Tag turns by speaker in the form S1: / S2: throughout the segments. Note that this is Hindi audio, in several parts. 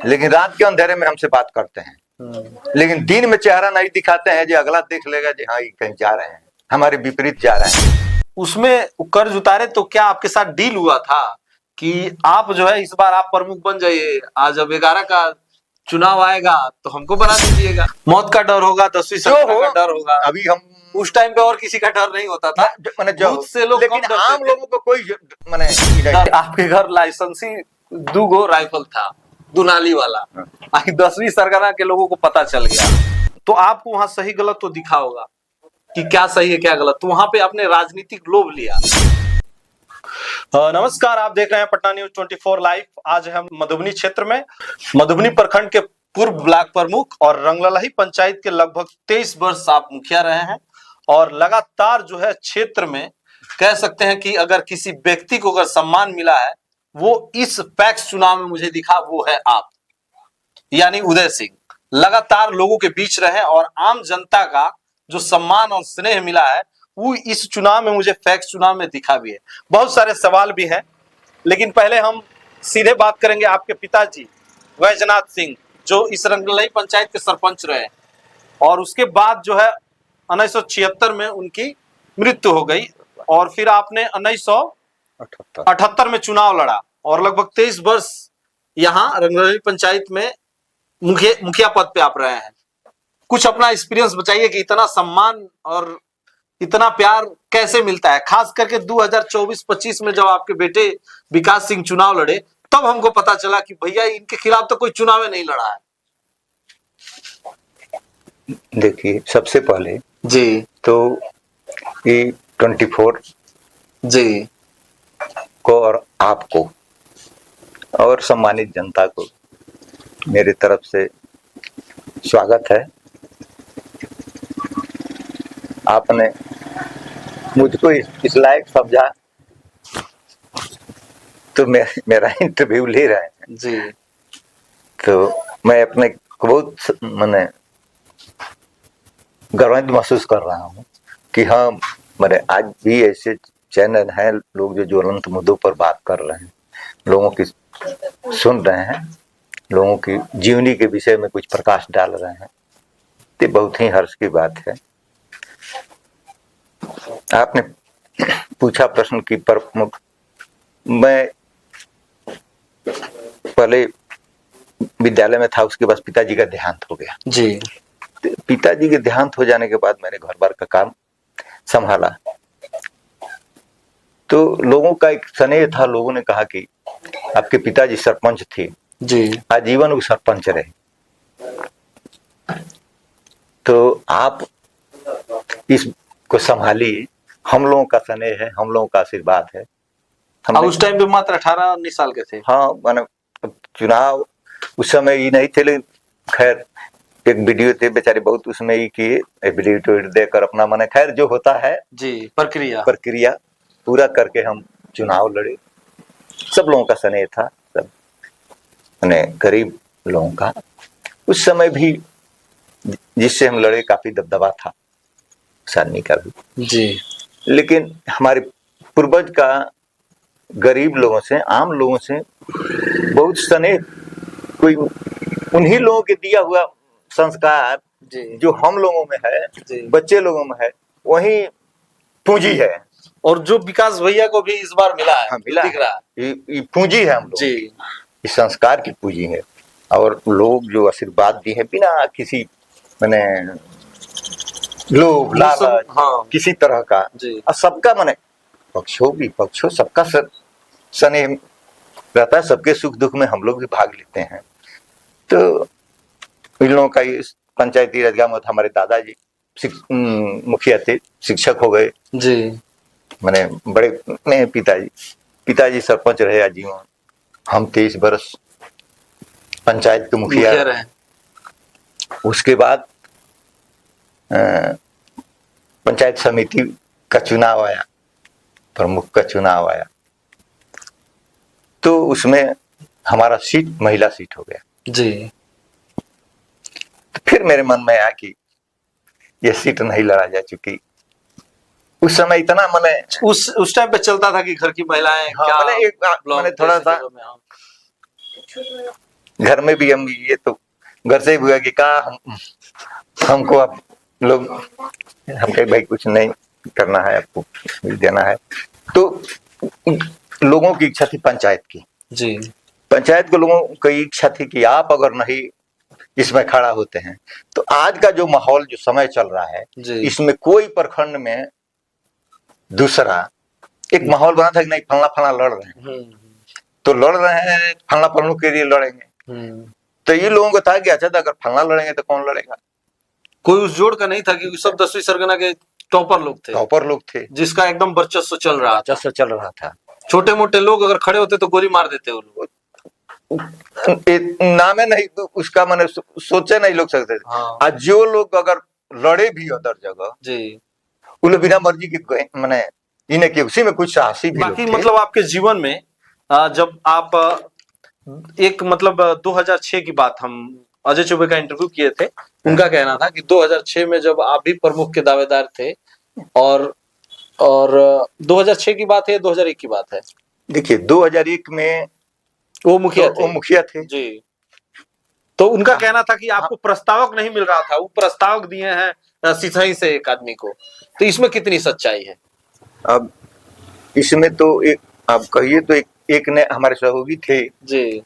S1: लेकिन रात के अंधेरे में हमसे बात करते हैं, लेकिन दिन में चेहरा नहीं दिखाते हैं जो अगला देख लेगा जी हाँ ये कहीं जा रहे हैं, हमारे विपरीत जा रहे हैं।
S2: उसमें कर्ज उतारे तो क्या आपके साथ डील हुआ था कि आप जो है इस बार आप प्रमुख बन जाइए, आज जब 11 का चुनाव आएगा तो हमको बना दीजिएगा? मौत का डर होगा, 10वीं सत्रह का डर होगा।
S1: अभी हम
S2: उस टाइम पे और किसी का डर नहीं होता था,
S1: मैंने
S2: बहुत से लोग
S1: लेकिन आम लोगों को कोई मैंने
S2: आपके घर लाइसेंसी 2 गो राइफल था, दुनाली वाला, 10वीं सरगना के लोगों को पता चल गया, तो आपको वहां सही गलत तो दिखा होगा कि क्या सही है क्या गलत, तो वहां पे आपने राजनीतिक लोभ लिया। नमस्कार, आप देख रहे हैं पटना न्यूज 24 लाइव। आज हम मधुबनी क्षेत्र में मधुबनी प्रखंड के पूर्व ब्लॉक प्रमुख और रंगललही पंचायत के लगभग 23 वर्ष आप मुखिया रहे हैं और लगातार जो है क्षेत्र में कह सकते हैं कि अगर किसी व्यक्ति को अगर सम्मान मिला है वो इस पैक्स चुनाव में मुझे दिखा, वो है आप, यानी उदय सिंह। लगातार लोगों के बीच रहे और आम जनता का जो सम्मान और स्नेह मिला है वो इस चुनाव में मुझे फैक्स चुनाव में दिखा भी है। बहुत सारे सवाल भी हैं, लेकिन पहले हम सीधे बात करेंगे आपके पिताजी वैजनाथ सिंह, जो इस रंगललही पंचायत के सरपंच रहे और उसके बाद जो है 1976 में उनकी मृत्यु हो गई और फिर आपने 1978 में चुनाव लड़ा और लगभग 23 वर्ष यहाँ रंगललही पंचायत में मुखिया पद पे आप रहे हैं। कुछ अपना एक्सपीरियंस बताइए कि इतना सम्मान और इतना प्यार कैसे मिलता है, खास करके 2024-25 में जब आपके बेटे विकास सिंह चुनाव लड़े तब हमको पता चला कि भैया इनके खिलाफ तो कोई चुनाव नहीं लड़ा है।
S1: देखिए, सबसे पहले
S2: जी
S1: तो ये 24
S2: जी
S1: को और आपको और सम्मानित जनता को मेरी तरफ से स्वागत है। आपने मुझको इस लायक समझा तो मेरा इंटरव्यू ले रहे हैं
S2: जी,
S1: तो मैं अपने को बहुत मैंने गर्वित महसूस कर रहा हूँ कि हाँ मैंने आज भी ऐसे चैनल हैं लोग जो ज्वलंत मुद्दों पर बात कर रहे हैं, लोगों की सुन रहे हैं, लोगों की जीवनी के विषय में कुछ प्रकाश डाल रहे हैं, तो बहुत ही हर्ष की बात है। आपने पूछा प्रश्न की प्रमुख, मैं पहले विद्यालय में था, उसके बाद पिताजी का देहांत हो गया
S2: जी।
S1: पिताजी के देहांत हो जाने के बाद मैंने घर बार का काम संभाला, तो लोगों का एक स्नेह था। लोगों ने कहा कि आपके पिताजी सरपंच थे
S2: जी,
S1: आजीवन वो सरपंच रहे, तो आप इसको संभालिए, हम लोगों का स्नेह है, हम लोगों का आशीर्वाद है।
S2: उस टाइम पे मात्र 18-19 साल के थे।
S1: हाँ, मैंने चुनाव उस समय ही नहीं थे, लेकिन खैर एक वीडियो थे बेचारे बहुत उसमें ही किए, वीडियो देकर अपना मैंने खैर जो होता है
S2: जी प्रक्रिया
S1: पूरा करके हम चुनाव लड़े। सब लोगों का स्नेह था, सब मैंने गरीब लोगों का उस समय भी जिससे हम लड़े काफी दबदबा था सारनी का भी
S2: जी,
S1: लेकिन हमारे पूर्वज का गरीब लोगों से, आम लोगों से बहुत स्नेह, कोई उन्हीं लोगों के दिया हुआ संस्कार जो हम लोगों में है, बच्चे लोगों में है, वही पूंजी है।
S2: और जो विकास भैया को भी इस बार मिला है,
S1: मिला
S2: दिख रहा है,
S1: ये पूंजी है हम लोग जी, इस संस्कार की पूंजी है। और लोग जो आशीर्वाद दिए हैं बिना किसी मैंने लोभ लालच किसी तरह का, और सबका मैंने पक्षों सबका स्नेह रहता है, सबके सुख दुख में हम लोग भी भाग लेते हैं। तो इन लोगों का इस पंचायती राज में हमारे दादाजी मुखिया थे, शिक्षक हो गए
S2: जी,
S1: मैंने बड़े में पिताजी सरपंच रहे आजीवन, हम 23 वर्ष पंचायत के मुखिया रहे। उसके बाद पंचायत समिति का चुनाव आया, प्रमुख का चुनाव आया, तो उसमें हमारा सीट महिला सीट हो गया
S2: जी।
S1: तो फिर मेरे मन में आया कि ये सीट नहीं लड़ा जा चुकी। उस समय इतना मैंने
S2: उस टाइम पे चलता था कि घर की महिलाएं
S1: मैंने थोड़ा सा घर में भी हम ये तो घर से ही हुआ कि हमको आप लोग, हम कहे भाई कुछ नहीं करना है, आपको देना है। तो लोगों की इच्छा थी पंचायत की,
S2: जी,
S1: पंचायत के लोगों की इच्छा थी कि आप अगर नहीं इसमें खड़ा होते हैं तो आज का जो माहौल, जो समय चल रहा है, इसमें कोई प्रखंड में दूसरा एक माहौल बना था कि नहीं फलना फलना लड़ रहे हैं, तो लड़ रहे हैं फलना फलनों के लिए लड़ेंगे। तो ये लोगों को था कि अच्छा, अगर फलना लड़ेंगे तो कौन लड़ेगा।
S2: कोई उस जोड़ का नहीं था कि सब 10वीं सरगना के टॉपर लोग थे जिसका एकदम वर्चस्व चल रहा
S1: था।
S2: छोटे मोटे लोग अगर खड़े होते तो गोली मार देते वो लोग।
S1: नामे नहीं तो उसका मैंने सोचे नहीं लोग सकते थे।
S2: हाँ।
S1: आज जो लोग अगर लड़े भी अदर जगह
S2: जी,
S1: उन बिना मर्जी के मैंने इन्हें कि उसी में कुछ साहसी भी
S2: बाकी मतलब आपके जीवन में जब आप एक मतलब 2006 की बात, हम अजय चौबे का इंटरव्यू किए थे, उनका कहना था कि 2006 में जब आप भी प्रमुख के दावेदार थे, और 2006 की बात है, 2001 की बात है?
S1: देखिए 2001 में
S2: वो मुखिया
S1: थे, वो मुखिया थे
S2: जी। तो उनका कहना था कि आपको प्रस्तावक नहीं मिल रहा था, वो प्रस्तावक दिए हैं सिसई से एक आदमी को। तो इसमें कितनी सच्चाई है?
S1: अब इसमें तो एक आप कहिए तो एक ने हमारे सहयोगी थे
S2: जी,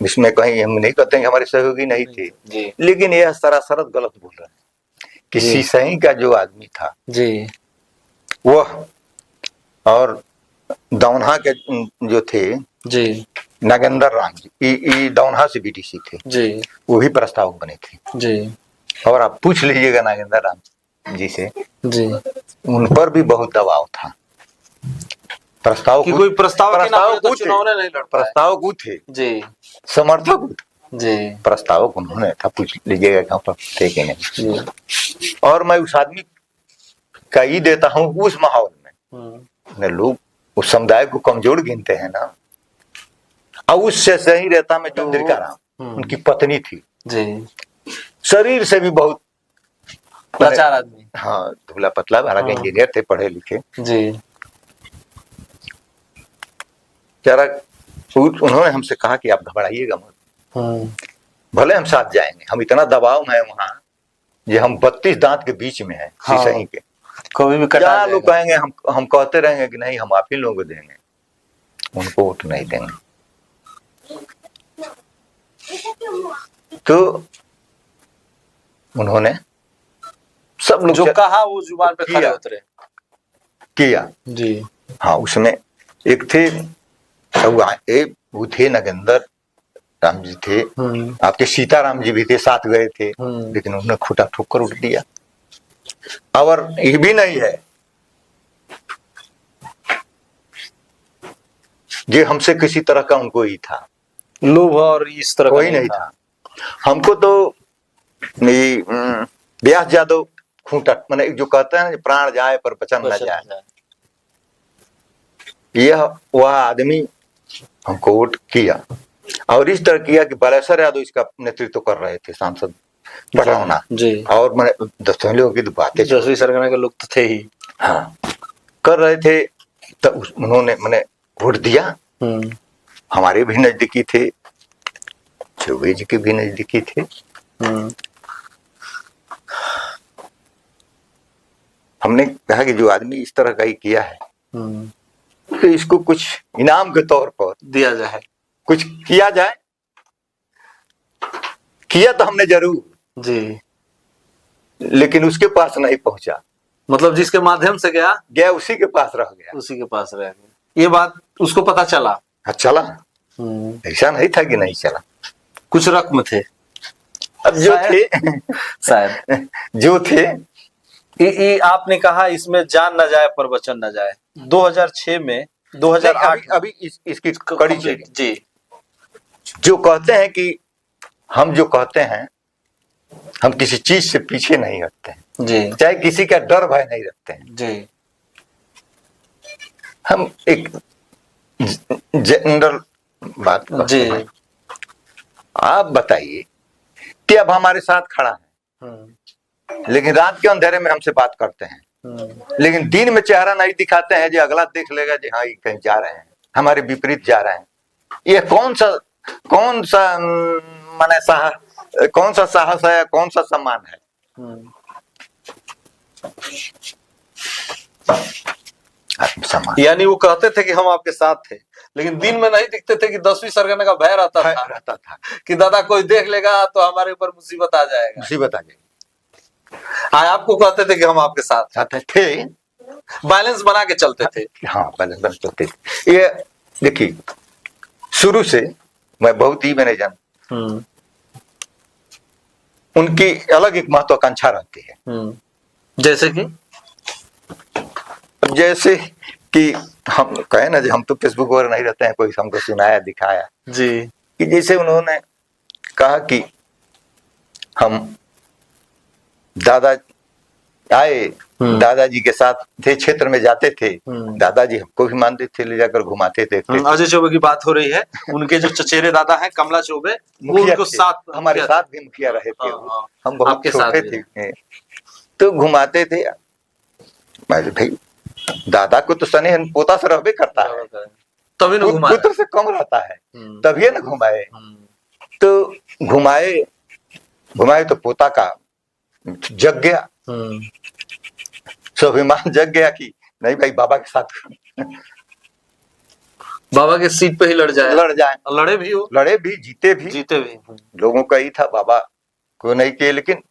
S1: इसमें कहीं हम नहीं कहते हैं हमारे सहयोगी नहीं थे
S2: जी,
S1: लेकिन यह सरासर गलत बोल रहे हैं कि सिसई का जो आदमी था
S2: जी,
S1: वह और दौनहा के जो थे
S2: जी,
S1: नागेंद्र राम जी, दौनहा से बीटीसी थे
S2: जी,
S1: वो भी प्रस्तावक बने थे
S2: जी,
S1: और आप पूछ लीजिएगा नागेंद्र राम जी से,
S2: जी,
S1: उन पर भी बहुत दबाव था। प्रस्ताव
S2: कि कोई प्रस्तावक
S1: तो
S2: चुनाव नहीं लड़ पाए।
S1: प्रस्तावक वो थे
S2: जी,
S1: समर्थक
S2: जी,
S1: प्रस्तावक उन्होंने था, पूछ लीजिएगा कहाँ पर थे कि नहीं। और मैं उस आदमी का ही देता हूँ उस माहौल में लोग उस समुदाय को कमजोर गिनते हैं ना, और उससे सही रहता में जो राम उनकी पत्नी थी
S2: जी,
S1: शरीर से भी बहुत
S2: लाचार आदमी,
S1: हाँ धुला पतला, हालांकि इंजीनियर थे पढ़े लिखे
S2: जी,
S1: जरा उन्होंने हमसे कहा कि आप घबराइएगा मत, भले हम साथ जाएंगे, हम इतना दबाव में है वहां ये हम 32 दांत के बीच में है सिसई के,
S2: कभी भी
S1: क्या लोग कहेंगे हम कहते रहेंगे कि नहीं हम आप ही लोगों को देंगे, उनको वोट नहीं देंगे। तो उन्होंने सब लोग
S2: जो कहा वो जुबान पे खड़े उतरे
S1: किया
S2: जी।
S1: हाँ उसमें एक थे वो थे नागेंद्र राम जी थे, आपके सीताराम जी भी थे, साथ गए थे, लेकिन उन्होंने खूटा ठोकर उठ दिया। और ये भी नहीं है ये हमसे किसी तरह का उनको ही था
S2: लोभ और इस तरह
S1: कोई नहीं था। हमको तो व्यास यादव खूंटा मैंने जो कहते हैं प्राण जाए पर वचन न जाए, यह वह आदमी हमको वोट किया और इस तरह किया कि बालेश्वर यादव इसका नेतृत्व कर रहे थे, सांसद पटौना
S2: जी, और
S1: मैंने 10 लोगों की बातें
S2: 10वीं सरगना के लोग तो थे ही,
S1: हाँ कर रहे थे। तो उन्होंने मैंने वोट दिया, हमारे भी नजदीकी थे, चौबे जी के भी नजदीकी थे। हमने कहा कि जो आदमी इस तरह का ही किया है तो इसको कुछ इनाम के तौर पर
S2: दिया जाए,
S1: कुछ किया जाए। किया तो हमने जरूर
S2: जी,
S1: लेकिन उसके पास नहीं पहुंचा,
S2: मतलब जिसके माध्यम से गया
S1: उसी के पास रह गया,
S2: उसी के पास रह गया। ये बात उसको पता चला,
S1: चला, ऐसा नहीं था कि नहीं चला,
S2: कुछ रकम थे
S1: अब जो थे
S2: शायद
S1: जो थे।
S2: ये आपने कहा इसमें जान न जाए पर वचन न जाए। 2006 में 2008
S1: अभी इसकी कड़ी चली
S2: जी।
S1: जो कहते हैं कि हम जो कहते हैं हम किसी चीज से पीछे नहीं हटते हैं
S2: जी,
S1: चाहे किसी का डर भय नहीं रखते हैं
S2: जी,
S1: हम एक जनरल बात करते हैं। आप बताइए कि अब हमारे साथ खड़ा है लेकिन रात के अंधेरे में हमसे बात करते हैं, लेकिन दिन में चेहरा नहीं दिखाते हैं जो अगला देख लेगा जी हाँ ये कहीं जा रहे हैं, हमारे विपरीत जा रहे हैं। ये कौन सा माने कौन सा साहस है, कौन सा सम्मान है? आत्मसम्मान।
S2: यानी वो कहते थे कि हम आपके साथ थे, लेकिन दिन में नहीं दिखते थे कि 10वीं सरगना का भय रहता था कि दादा कोई देख लेगा तो हमारे ऊपर मुसीबत आ जाएगा।
S1: मुसीबत आ जाएगी।
S2: हाँ, आपको कहते थे कि हम आपके साथ
S1: थे,
S2: बैलेंस बना के चलते थे।
S1: हाँ, बैलेंस बना चलते थे। ये देखिए, शुरू से मैं बहुत ही मैंने जान उनकी अलग एक महत्वाकांक्षा रहती है। जैसे कि हम कहे ना, हम तो फेसबुक वगैरह नहीं रहते हैं, कोई हमको सुनाया दिखाया
S2: जी,
S1: कि जैसे उन्होंने कहा कि हम दादा आए, दादाजी के साथ थे, क्षेत्र में जाते थे, दादाजी हमको भी मानते थे, ले जाकर घुमाते थे।
S2: अजय चौबे की बात हो रही है। उनके जो चचेरे दादा हैं कमला चौबे, वो उनको साथ,
S1: हमारे साथ भी मुखिया रहे थे। हम बहुत छोटे थे तो घुमाते थे। भाई दादा को तो स्नेह पोता से रहबे करता है,
S2: तभी ना घुमाए,
S1: पुत्र से कम रहता है, तभी ना घुमाए। तो घुमाए तो पोता का जग गया, स्वाभिमान जग गया कि नहीं भाई बाबा के साथ
S2: बाबा के सीट पे ही लड़ जाए। लड़े भी, जीते भी।
S1: लोगों का ही था, बाबा को नहीं किए, लेकिन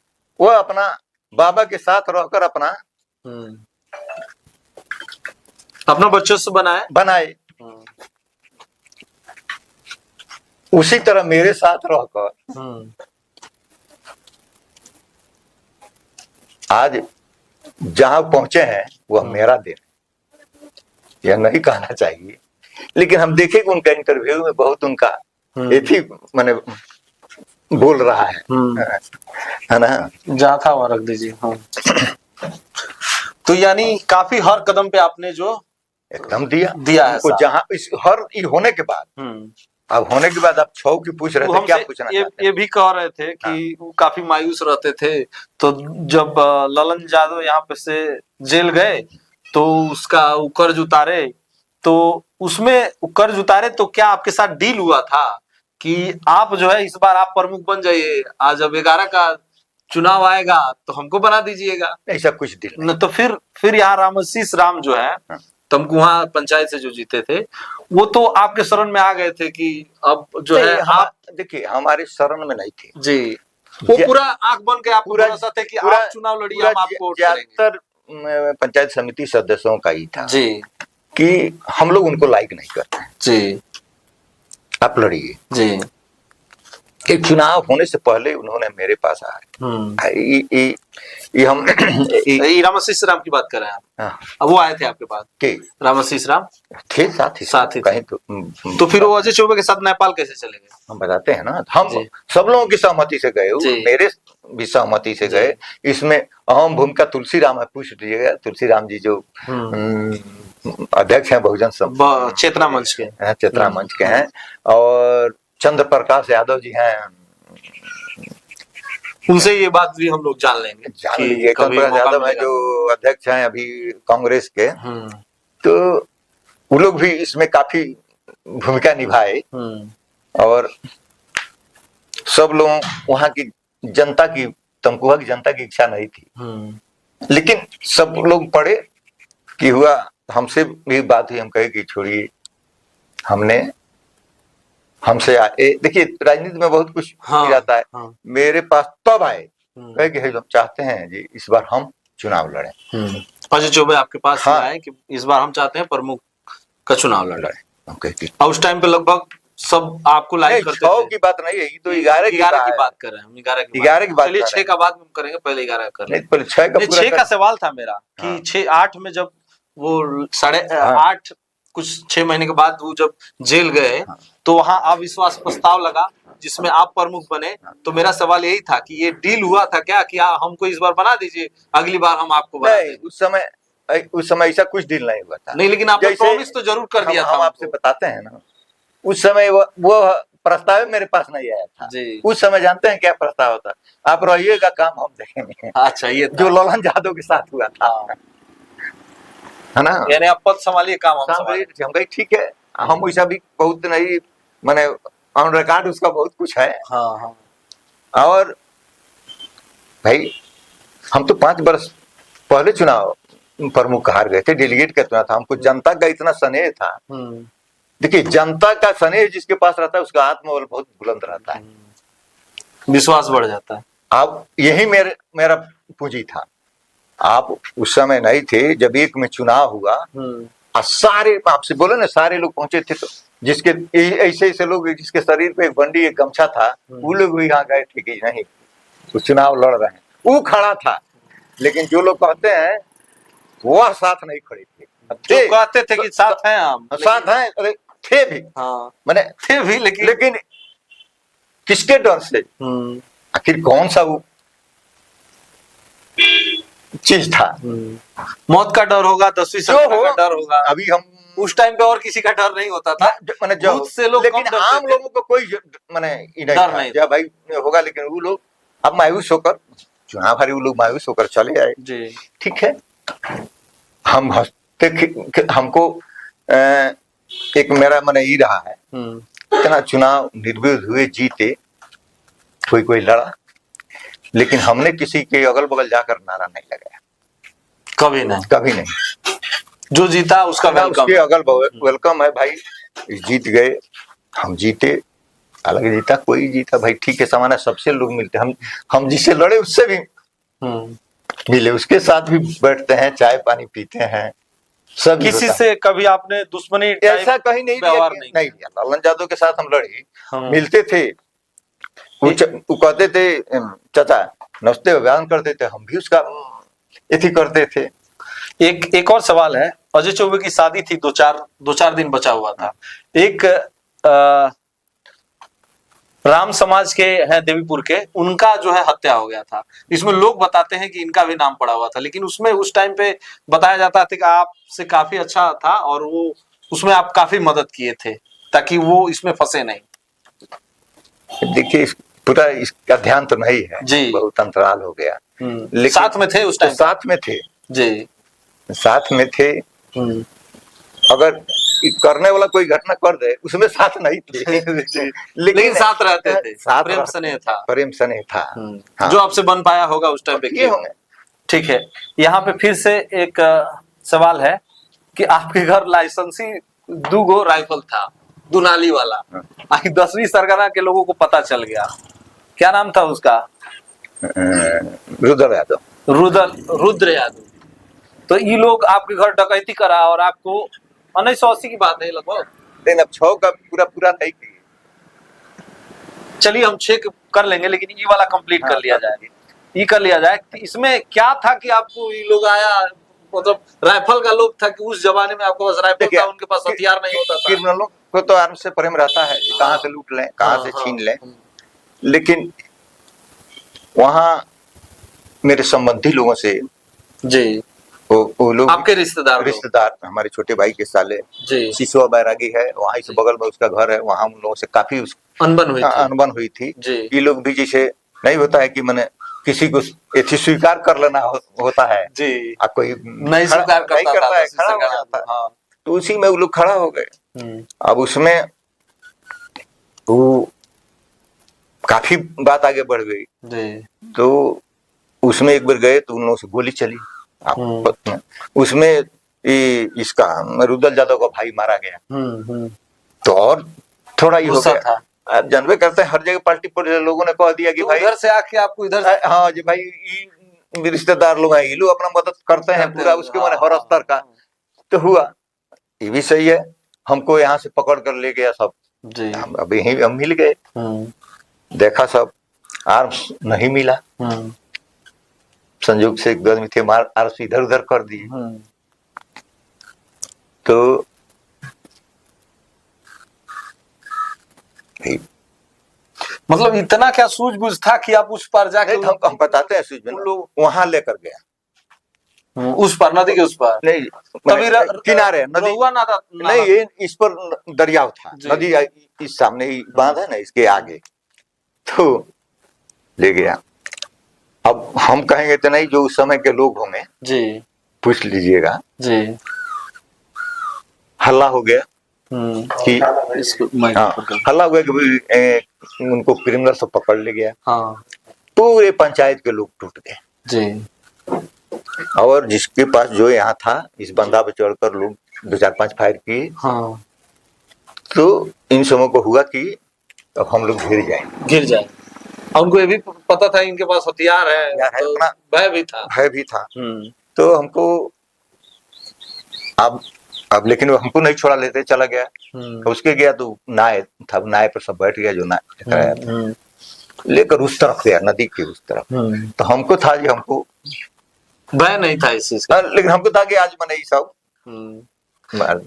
S1: वो अपना बाबा के साथ रहकर अपना
S2: बच्चों से बनाए।
S1: उसी तरह मेरे साथ रहकर आज जहां पहुंचे हैं वह मेरा दिन, यह नहीं कहना चाहिए, लेकिन हम देखेंगे उनका इंटरव्यू में बहुत उनका ये मैंने बोल रहा है ना,
S2: जहाँ था वहां रख दीजिए। हाँ। तो यानी काफी हर कदम पे आपने जो
S1: एकदम दिया है जहां इस हर होने के बाद, अब होने के बाद आप छौ की पूछ रहे थे, क्या पूछना चाहते हैं?
S2: ये भी कह रहे थे कि वो काफी मायूस रहते थे, तो जब ललन यादव यहाँ पे से जेल गए तो उसका कर्ज उतारे, तो उसमें कर्ज उतारे तो क्या आपके साथ डील हुआ था कि आप जो है इस बार आप प्रमुख बन जाइए, आज जब 11 का चुनाव आएगा तो हमको बना दीजिएगा?
S1: ऐसा कुछ डील
S2: न, तो फिर यहाँ रामाशीष राम जो है तमकुहा पंचायत से जो जीते थे, वो तो आपके शरण में आ गए थे कि अब जो है आप
S1: देखिए हमारे शरण में नहीं थे
S2: जी, वो पूरा आंख बन के आपको भरोसा था कि आप चुनाव लड़िए, हम आपको वोट करेंगे।
S1: ज्यादातर पंचायत समिति सदस्यों का ही था
S2: जी
S1: कि हम लोग उनको लाइक नहीं करते
S2: जी,
S1: आप लड़िए जी। एक चुनाव होने से पहले उन्होंने मेरे पास आए, ये हम
S2: रामाशीष राम की बात कर रहे हैं आप? अब वो आए थे आपके पास के रामाशीष राम
S1: थे साथ ही कहीं
S2: तो फिर वो अजय चौबे के साथ नेपाल कैसे चले गए?
S1: हम बताते हैं ना, हम सब लोगों की सहमति से गए, मेरे भी सहमति से गए। इसमें अहम भूमिका तुलसी राम है, पूछ लीजिएगा तुलसी राम जी जो अध्यक्ष हैं बहुजन
S2: चेतना मंच
S1: के हैं, और चंद्र प्रकाश यादव जी हैं,
S2: उनसे ये बात भी हम लोग जान लीजिए।
S1: चंद्र प्रकाश यादव है जो अध्यक्ष हैं अभी कांग्रेस के, तो वो लोग भी इसमें काफी भूमिका निभाए, और सब लोग वहां की जनता की, तमकुहा की जनता की इच्छा नहीं थी, लेकिन सब लोग पढ़े कि हुआ, हमसे भी बात हुई, हम कहे कि छोड़िए, हमसे आए। देखिए राजनीति में बहुत कुछ जाता है। मेरे पास तब आए कहे कि हम चाहते हैं जी इस बार हम चुनाव लड़े।
S2: अजय चौबे आपके पास आए कि इस बार हम चाहते हैं प्रमुख का चुनाव लड़े। और उस टाइम पे लगभग सब आपको लाइक करते थे?
S1: की बात नहीं है, ये तो 11 की
S2: बात कर रहे हैं हम, 11 की बात। चलिए 6 का बाद में करेंगे, पहले 11 कर रहे हैं।
S1: पहले 6
S2: का सवाल था मेरा कि 6-8 में जब वो 8.5 कुछ 6 महीने के बाद वो जब जेल गए तो वहां अविश्वास प्रस्ताव लगा जिसमें आप प्रमुख बने, तो मेरा सवाल यही था कि ये डील हुआ था क्या कि हमको इस बार बना दीजिए, अगली बार हम आपको बना देंगे?
S1: उस समय ऐसा कुछ डील नहीं हुआ था।
S2: नहीं, लेकिन आपने प्रॉमिस तो जरूर कर दिया था।
S1: हम आपसे बताते हैं ना, उस समय वो प्रस्ताव मेरे पास नहीं आया था जी। उस समय जानते हैं क्या प्रस्ताव होता, आप रहिएगा काम हम देखेंगे।
S2: अच्छा, ये
S1: जो ललन यादव के साथ हुआ था, है ना,
S2: यानी आप पद संभालिए काम हम संभालेंगे।
S1: हम कहे ठीक है, हम वैसा भी बहुत नहीं, माने ऑन रिकॉर्ड उसका बहुत कुछ है।
S2: हाँ हाँ।
S1: और भाई हम तो 5 वर्ष पहले चुनाव प्रमुख हार गए थे, डेलीगेट का चुनाव था, हमको जनता का इतना स्नेह था। देखिए जनता का स्नेह जिसके पास रहता है उसका आत्मबल बहुत बुलंद रहता है,
S2: विश्वास बढ़ जाता है।
S1: अब यही मेरा पूंजी था। आप उस समय नहीं थे जब एक में चुनाव हुआ और सारे आपसे बोले ना सारे लोग पहुंचे थे, तो जिसके ऐसे ऐसे लोग जिसके शरीर पे एक बंडी एक गमछा था वो लोग भी यहाँ गए थे कि नहीं तो चुनाव लड़ रहे हैं, वो खड़ा था। लेकिन जो लोग कहते हैं वह साथ नहीं खड़े थे,
S2: जो कहते थे कि साथ हैं हम,
S1: साथ हैं, अरे थे भी,
S2: हाँ
S1: मैंने
S2: थे भी,
S1: लेकिन किसके डर से? आखिर कौन सा वो चीज था?
S2: मौत का डर होगा, 10वीं सत्रह का डर होगा।
S1: अभी हम
S2: उस टाइम पे और किसी का डर नहीं होता था,
S1: मैंने जो
S2: से लोग,
S1: लेकिन आम लोगों को कोई मैंने
S2: डर नहीं
S1: था भाई होगा। लेकिन वो लोग अब मायूस होकर चुनाव हारे, वो लोग मायूस होकर चले आए जी। ठीक है, हम हंसते, हमको एक मेरा मन ये रहा है इतना चुनाव निर्विरोध हुए, जीते, कोई कोई लड़ा, लेकिन हमने किसी के अगल बगल जाकर नारा नहीं लगाया,
S2: कभी नहीं,
S1: कभी नहीं।
S2: जो जीता उसका वेलकम,
S1: उसके अगल बगल वेलकम है भाई, जीत गए, हम जीते, अलग जीता कोई जीता भाई ठीक है, समाना सबसे लोग मिलते, हम जिससे लड़े उससे भी मिले, उसके साथ भी बैठते हैं, चाय पानी पीते हैं, सब।
S2: किसी से कभी आपने दुश्मनी
S1: ऐसा कहीं नहीं लिया, नहीं लिया। लालन यादव के साथ हम लड़े, मिलते थे, वो कहते थे चाचा नमस्ते बयान करते थे, हम भी उसका इति करते थे।
S2: एक और सवाल है, अजय चौबे की शादी थी, दो चार दिन बचा हुआ था, एक राम समाज के हैं देवीपुर के, उनका जो है हत्या हो गया था। इसमें लोग बताते हैं कि इनका भी नाम पड़ा हुआ था, लेकिन उसमें उस टाइम पे बताया जाता था कि आपसे काफी अच्छा था और वो उसमें आप काफी मदद किए थे ताकि वो इसमें फंसे नहीं।
S1: देखिए पूरा इसका ध्यान तो नहीं है
S2: जी,
S1: बहुत अंतराल हो गया,
S2: लेकिन साथ में थे उस टाइम,
S1: साथ में थे
S2: जी, साथ
S1: में थे। अगर करने वाला कोई घटना कर दे उसमें साथ नहीं थे
S2: लेकिन साथ रहते थे, साथ प्रेम स्नेह था,
S1: प्रेम स्नेह था।
S2: हाँ। जो आपसे बन पाया होगा उस टाइम पे किए होंगे। ठीक है, यहाँ पे फिर से एक सवाल है कि आपके घर लाइसेंसी 2 गो राइफल था, दुनाली वाला, 10वीं सरगना के लोगों को पता चल गया, क्या नाम था उसका?
S1: रुद्र यादव।
S2: रुद्र यादव। तो ये लोग आपके घर डकैती करा और आपको 1980 की बात है लगभग,
S1: लेकिन अब 6 का पूरा नहीं किए।
S2: चलिए हम 6 कर लेंगे, लेकिन ये वाला कंप्लीट कर लिया जाए, ये कर लिया जाए। इसमें क्या था कि आपको ये लोग आया, मतलब राइफल का लोभ था कि उस जमाने में आपके पास राइफल था, उनके पास हथियार नहीं होता था।
S1: क्रिमिनलों को तो आर्म से प्रेम रहता है, कहाँ से लूट लें, कहाँ से छीन लें, लेकिन वहाँ मेरे संबंधी लोगों से
S2: जी,
S1: वो लोग
S2: आपके रिश्तेदार
S1: हमारे छोटे भाई के साले शिशुआ बैरागी है, वहाँ इस बगल में उसका घर है, वहाँ उन लोगों से काफी अनबन हुई थी। ये लोग भी जैसे नहीं होता है कि मैंने किसी को स्वीकार कर लेना होता है जी, कोई
S2: नहीं स्वीकार करता है,
S1: खड़ा हो जाता है, तो उसी में वो लोग खड़ा हो गए। अब उसमें वो काफी बात आगे बढ़ गई, तो उसमें एक बार गए तो उन लोगों से गोली चली, उसमें इसका रुद्र यादव का भाई मारा गया, तो और थोड़ा ही हो गया। आप जानबे करते हैं हर जगह पार्टी पर लोगों ने कह दिया कि भाई
S2: इधर से आके आपको इधर से,
S1: हाँ जी भाई रिश्तेदार लोग हैं, ये लोग अपना मदद करते हैं पूरा, उसके मैंने हर स्तर का, तो हुआ ये भी सही है। हमको यहाँ से पकड़ कर ले गया सब जी, अब यहीं हम मिल गए, देखा सब आर्म्स नहीं मिला, संयोग से एक आदमी थे मार आर्म्स इधर उधर कर दिए, तो
S2: मतलब इतना क्या सूझबूझ था कि आप उस पार जाके,
S1: हम बताते हैं सूझबूझ, लोग वहां लेकर गया,
S2: उस पार नदी के उस पार
S1: नहीं, किनारे नदी नहीं, ये इस पर दरियाव था, नदी इस सामने ही बांध है ना, इसके आगे, तो ले गया। अब हम कहेंगे तो नहीं, जो उस समय के लोग होंगे जी, पूछ लीजिएगा जी, हल्ला हो गया, कि
S2: हाँ,
S1: हल्ला हुआ कि उनको क्रिमिनल से पकड़ ले गया।
S2: हाँ
S1: पूरे पंचायत के लोग टूट गए
S2: जी।
S1: और जिसके पास जो यहाँ था इस बंदा पे चढ़कर लोग 2-4-5 फायर किए।
S2: हाँ
S1: तो इन समों को हुआ कि अब हम लोग गिर जाए।
S2: और उनको ये भी पता था इनके पास हथियार है, तो
S1: अपना
S2: भय भी था।
S1: तो हमको अब लेकिन वो हमको नहीं छोड़ा, लेते चला गया। तो उसके गया तो नाव था, नाव पर सब बैठ गया जो नाव लेकर उस तरफ गया, नदी के उस तरफ। तो हमको था जी, हमको
S2: भय नहीं था इस चीज का,
S1: लेकिन हमको था कि आज मैंने ये सब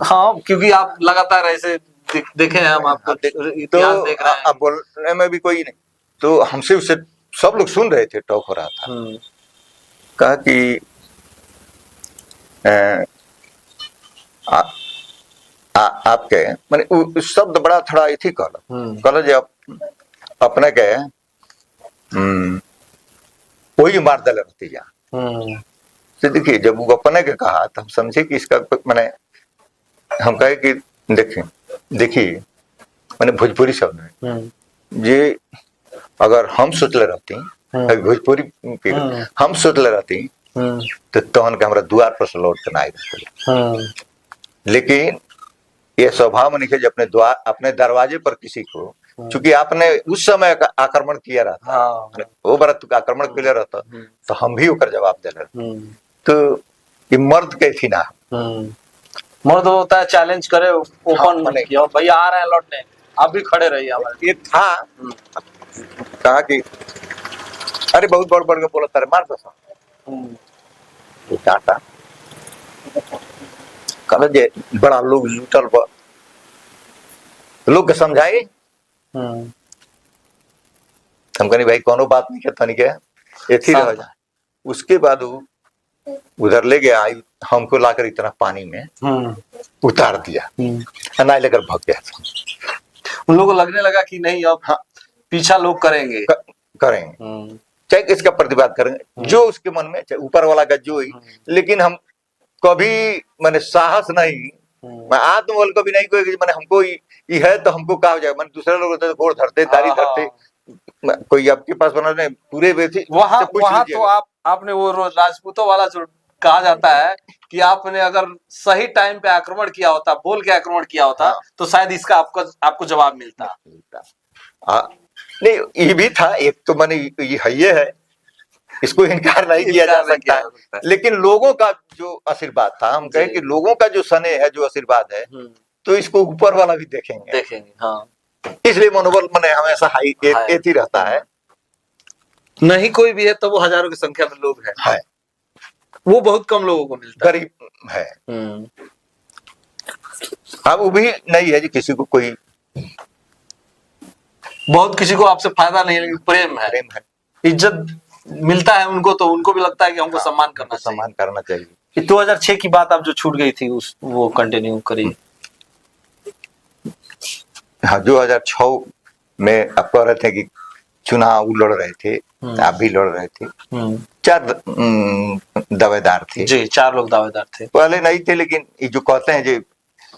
S2: हाँ, क्योंकि आप लगातार ऐसे देखे हैं, हम आपको इतिहास देख रहे हैं।
S1: अब बोलने में भी कोई नहीं, तो हमसे उससे सब लोग सुन रहे थे, टॉक हो रहा था। कहा कि आपके मैंने शब्द बड़ा थोड़ा थी कहल जब अपने के कोई मार दल रहती जा। तो देखिए जब वो अपने के कहा तो हम समझे कि इसका मैंने हम कहे कि देखिए मैंने भोजपुरी शब्द में जे अगर हम सोचले रहती भोजपुरी के हम सोचले रहती तो तहन के हमारा द्वार पर से लौट के ना आई। लेकिन ये स्वभाव नहीं है जो अपने दरवाजे पर किसी को, चूंकि आपने उस समय आक्रमण किया रहता, वो बड़ा आक्रमण किया रहता तो हम भी होकर जवाब दे रहे। तो ये मर्द के थी ना,
S2: मर्द होता है चैलेंज करे ओपन किया, भैया आ रहे हैं लौटने, आप भी खड़े रहिए हमारे।
S1: ये था कहा कि अरे बहुत बड़ के बोला तारे मार दो डांटा कल जे बड़ा लोग लूटल लोग के समझाए। हम कहनी भाई कोनो बात नहीं है, तनिक एथी रह जा। उसके बाद उधर ले गया, हमको लाकर इतना पानी में उतार दिया, ना लेकर भाग गया।
S2: उन लोगों को लगने लगा कि नहीं अब हाँ, पीछा लोग करेंगे
S1: चाहे इसका प्रतिवाद करेंगे जो उसके मन में, चाहे ऊपर वाला का जो ही। लेकिन हम कभी मैंने साहस नहीं, मैं आत्मबल कभी नहीं कोई मैंने हमको ये है तो हमको कहा जाए। मैंने दूसरे लोग होते गोड़ धरते, दाढ़ी धरते, कोई आपके पास बना नहीं पूरे वैसे
S2: वहाँ तो आपने वो राजपूतों वाला जो कहा जाता है कि आपने अगर सही टाइम पे आक्रमण किया होता, बोल के आक्रमण किया होता तो शायद इसका आपको जवाब मिलता।
S1: नहीं ये भी था एक, तो मैंने ये है, इसको इनकार नहीं किया जा सकता। लेकिन लोगों का जो आशीर्वाद था, हम कहें कि लोगों का जो स्नेह है, जो आशीर्वाद है, तो इसको ऊपर वाला भी देखेंगे।
S2: हाँ।
S1: इसलिए मनोबल मैंने हमेशा हाई ही रहता है।
S2: नहीं कोई भी है तो वो हजारों की संख्या में लोग है। वो बहुत कम लोगों को मिलता है,
S1: गरीब है। हाँ वो भी नहीं है जी, किसी को कोई
S2: बहुत किसी को आपसे फायदा नहीं, लेकिन प्रेम है, इज्जत मिलता है उनको, तो उनको भी लगता है कि हमको सम्मान करना चाहिए। 2006 की बात आप जो छूट गई थी वो कंटिन्यू करिए।
S1: हाँ 2006 में आप कह रहे थे कि चुनाव लड़ रहे थे, आप भी लड़ रहे थे। 4 दावेदार थे जी,
S2: 4 लोग दावेदार थे।
S1: पहले नहीं थे, लेकिन ये जो कहते हैं जो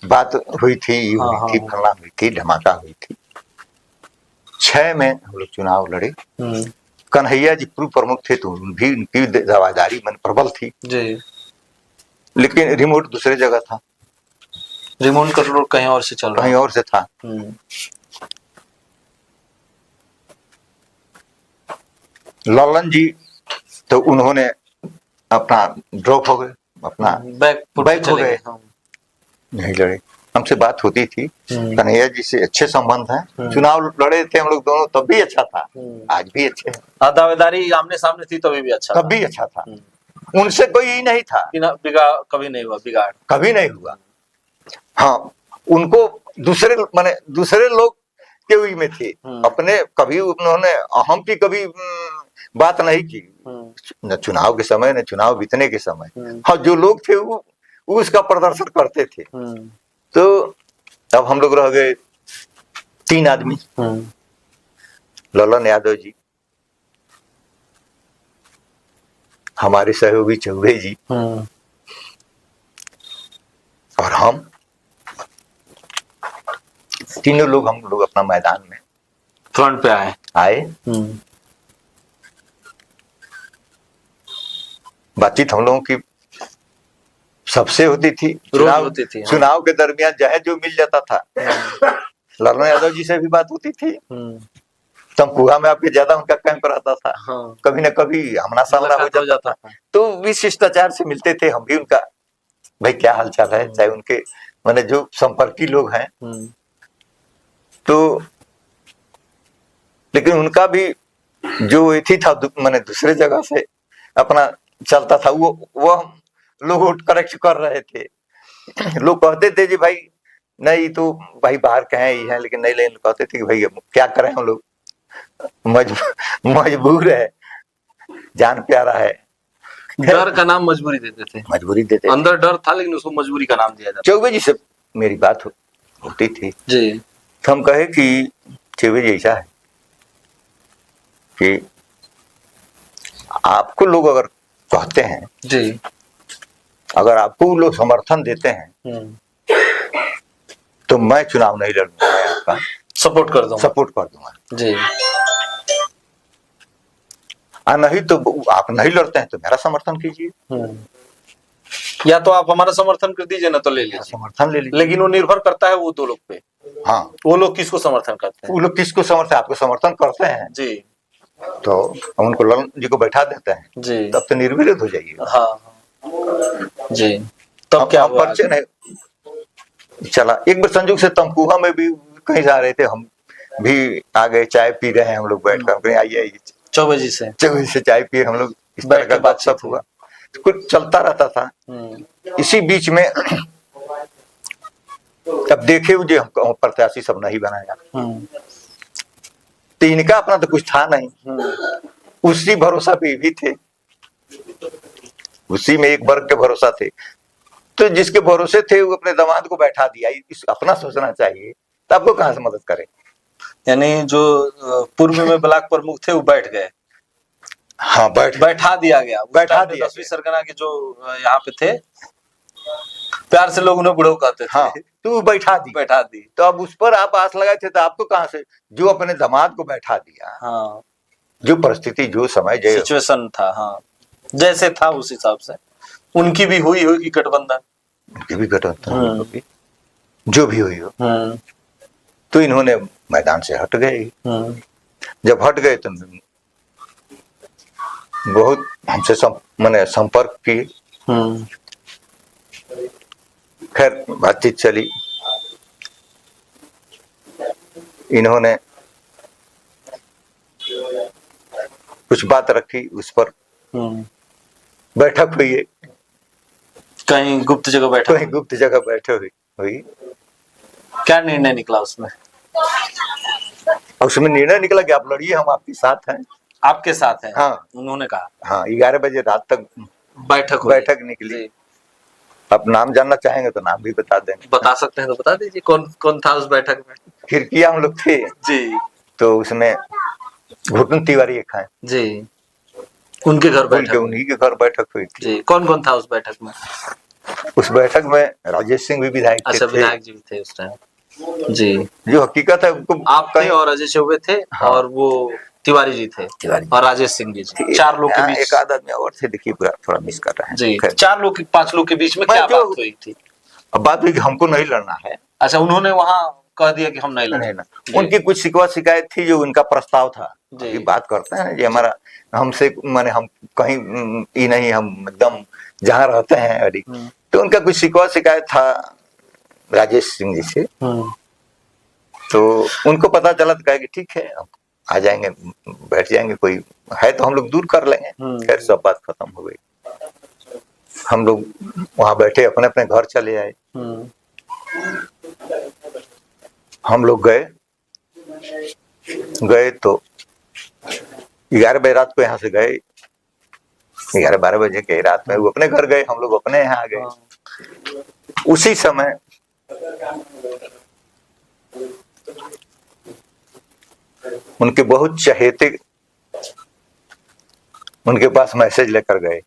S1: बात हुई थी, फलना हुई थी, धमाका हुई थी। 6 में हम लोग चुनाव लड़े। कन्हैया जी पूर्व प्रमुख थे तो उनकी दावेदारी मन प्रबल थी
S2: जी।
S1: लेकिन रिमोट दूसरे जगह था,
S2: रिमोट कंट्रोल कहीं और से चल रहा,
S1: कहीं और से था। ललन जी तो उन्होंने अपना ड्रॉप हो गए, अपना बैक हो गए, नहीं लड़े। हमसे बात होती थी, कन्हैया जी से अच्छे संबंध हैं, चुनाव लड़े थे हम लोग दोनों, तब भी अच्छा था, आज भी अच्छे हैं।
S2: दावेदारी आमने सामने थी तभी भी अच्छा,
S1: तब भी अच्छा था। उनसे कोई ही नहीं था,
S2: कभी नहीं हुआ बिगाड़,
S1: कभी नहीं हुआ। हाँ उनको दूसरे लोग के हुई में थे, अपने कभी उन्होंने अहम की कभी बात नहीं की, न चुनाव के समय न चुनाव बीतने के समय। हाँ जो लोग थे वो उसका प्रदर्शन करते थे। तो अब हम लोग रह गए 3 आदमी, ललन यादव जी, हमारे सहयोगी चौबे जी और हम। तीनों लोग हम लोग अपना मैदान में
S2: फ्रंट पे आए।
S1: बातचीत हम लोगों की सबसे होती थी,
S2: रोज होती थी।
S1: चुनाव के दरमियान जहे जो मिल जाता था। लालू यादव जी से भी बात होती थी, तमकुहा में आपके ज्यादा उनका कैंप रहता था। कभी न कभी आमना सामना हो जाता था, तो भी शिष्टाचार से मिलते थे हम भी उनका, भाई क्या हाल चाल है, चाहे उनके माने जो संपर्की लोग हैं। तो लेकिन उनका भी जो थी था माने दूसरे जगह से अपना चलता था, वो हम लोग करेक्ट कर रहे थे। लोग कहते थे जी भाई नहीं तो भाई बाहर कहे ही है, लेकिन नहीं, लेकिन कहते थे कि भाई क्या करें हम लोग, मजबूर है, जान प्यारा है।
S2: डर का नाम मजबूरी देते थे,
S1: मजबूरी देते
S2: अंदर डर था लेकिन उसको मजबूरी का नाम दिया जाता।
S1: चौबे जी से मेरी बात होती थी
S2: जी,
S1: तो हम कहे कि चौबे जी ऐसा है कि आपको लोग अगर कहते हैं
S2: जी,
S1: अगर आपको लोग समर्थन देते हैं तो मैं चुनाव नहीं लड़ूंगा, मैं आपका
S2: सपोर्ट कर दूंगा
S1: जी। नहीं तो आप नहीं लड़ते हैं तो मेरा समर्थन कीजिए,
S2: या तो आप हमारा समर्थन कर दीजिए ना तो ले लीजिए,
S1: समर्थन ले लीजिए।
S2: लेकिन वो निर्भर करता है वो दो लोग पे।
S1: हाँ,
S2: वो लोग किसको समर्थन करते हैं,
S1: वो लोग किसको समर्थन, आपको समर्थन करते हैं
S2: जी,
S1: तो हम उनको लालू जी को बैठा देते हैं
S2: जी,
S1: तब तो निर्विरोध हो जाइए।
S2: हाँ जी, तब क्या हुआ?
S1: परिचय नहीं चला। एक बार संयोग से तमकुहा में भी कहीं जा रहे थे, हम भी आ गए, चाय पी रहे हैं हम लोग बैठ कर, आइए
S2: चौबे जी से
S1: चाय पिए हम लोग, इस तरह का बातचीत हुआ, कुछ चलता रहता था। इसी बीच में अब देखे जो हम प्रत्याशी सब नहीं बनाया, तो इनका अपना तो कुछ था नहीं, उसी भरोसा पे भी थे, उसी में एक वर्ग के भरोसा थे। तो जिसके भरोसे थे वो अपने दामाद को बैठा दिया, अपना सोचना चाहिए, तो आपको कहां से मदद करे।
S2: यानी जो पूर्व में ब्लॉक प्रमुख थे वो बैठ गए।
S1: हाँ,
S2: बैठा दिया गया,
S1: बैठा दिया।
S2: 10वीं सरगना के जो यहाँ पे थे, प्यार से लोग उन्हें बुढ़ऊ कहते थे।
S1: हाँ, तो बैठा दी। तो अब उस पर आप आस लगाए थे, तो आपको कहां से, जो अपने दामाद को बैठा दिया।
S2: हाँ,
S1: जो परिस्थिति, जो समय, जो
S2: सिचुएशन था, हाँ, जैसे था उस हिसाब से उनकी भी हुई होगी गठबंधन,
S1: उनकी भी गठबंधन जो भी हुई हो, तो इन्होंने मैदान से हट गए। जब हट गए तो बहुत हमसे मैंने संपर्क किए, खैर बातचीत चली। इन्होंने कुछ बात रखी, उस पर बैठक हुई,
S2: कहीं गुप्त जगह
S1: बैठे हुई।
S2: क्या निर्णय निकला उसमें?
S1: उसमें निर्णय निकला कि आप लड़िए, हम आपके साथ हैं।
S2: आपके साथ हैं?
S1: हाँ,
S2: उन्होंने कहा।
S1: हाँ, 11 बजे रात तक बैठक निकली। अब नाम जानना चाहेंगे तो नाम भी बता देंगे।
S2: बता सकते हैं तो बता दीजिए, कौन कौन था उस बैठक में?
S1: खिड़किया हम लोग थे
S2: जी,
S1: तो उसमें घुटन तिवारी एक है
S2: जी, उनके घर
S1: उन्हीं के घर बैठक हुई थी।
S2: जी, कौन कौन था उस बैठक में?
S1: उस बैठक में राजेश सिंह भी विधायक थे।
S2: अच्छा, विधायक जी भी थे उस टाइम। जी,
S1: जो हकीकत है उनको
S2: आप थे और अजय चौबे थे। हाँ, और वो तिवारी जी थे और राजेश सिंह जी थे। 4 लोग के बीच
S1: एक आध आदमी और थे, देखिए पूरा थोड़ा मिस कर रहे हैं
S2: जी। 4 लोग 5 लोग के बीच में क्या बात हुई थी?
S1: अब बात हुई कि हमको नहीं लड़ना है।
S2: अच्छा, उन्होंने वहां कह दिया कि हम नहीं लड़ेंगे।
S1: उनकी कुछ शिकायत थी, जो उनका प्रस्ताव था। ये बात करते हैं जी, हमारा हमसे माने हम कहीं ही नहीं, हम एकदम जहाँ रहते हैं, तो उनका कुछ शिकायत था राजेश सिंह जी से। तो उनको पता चला तो कहा कि ठीक है, आ जाएंगे, बैठ जाएंगे, कोई है तो हम लोग दूर कर लेंगे। खैर सब बात खत्म हो गई। हम लोग वहां बैठे, अपने अपने घर चले आए। हम लोग गए तो 11 बजे रात को यहाँ से गए, 11-12 बजे के रात में वो अपने घर गए, हम लोग अपने यहाँ आ गए। उसी समय उनके बहुत चहेते उनके पास मैसेज लेकर गए।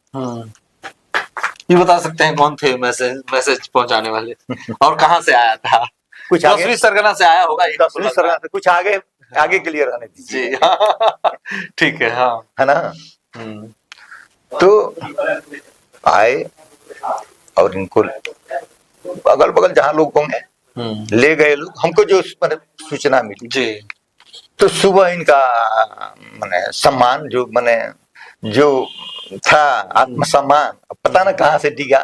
S2: ये बता सकते हैं कौन थे मैसेज पहुंचाने वाले और कहां से आया था?
S1: कुछ आगे
S2: 10वीं सरगना से आया होगा ये
S1: 10वीं सरगना से कुछ आगे आगे के लिए रहने दीजिए।
S2: जी ठीक है। हाँ
S1: है ना। तो आए और इनको अगल बगल जहाँ लोग होंगे ले गए लोग, हमको जो सूचना मिली
S2: जी।
S1: तो सुबह इनका माने सम्मान जो माने जो था आत्मसम्मान पता ना कहाँ से डिगा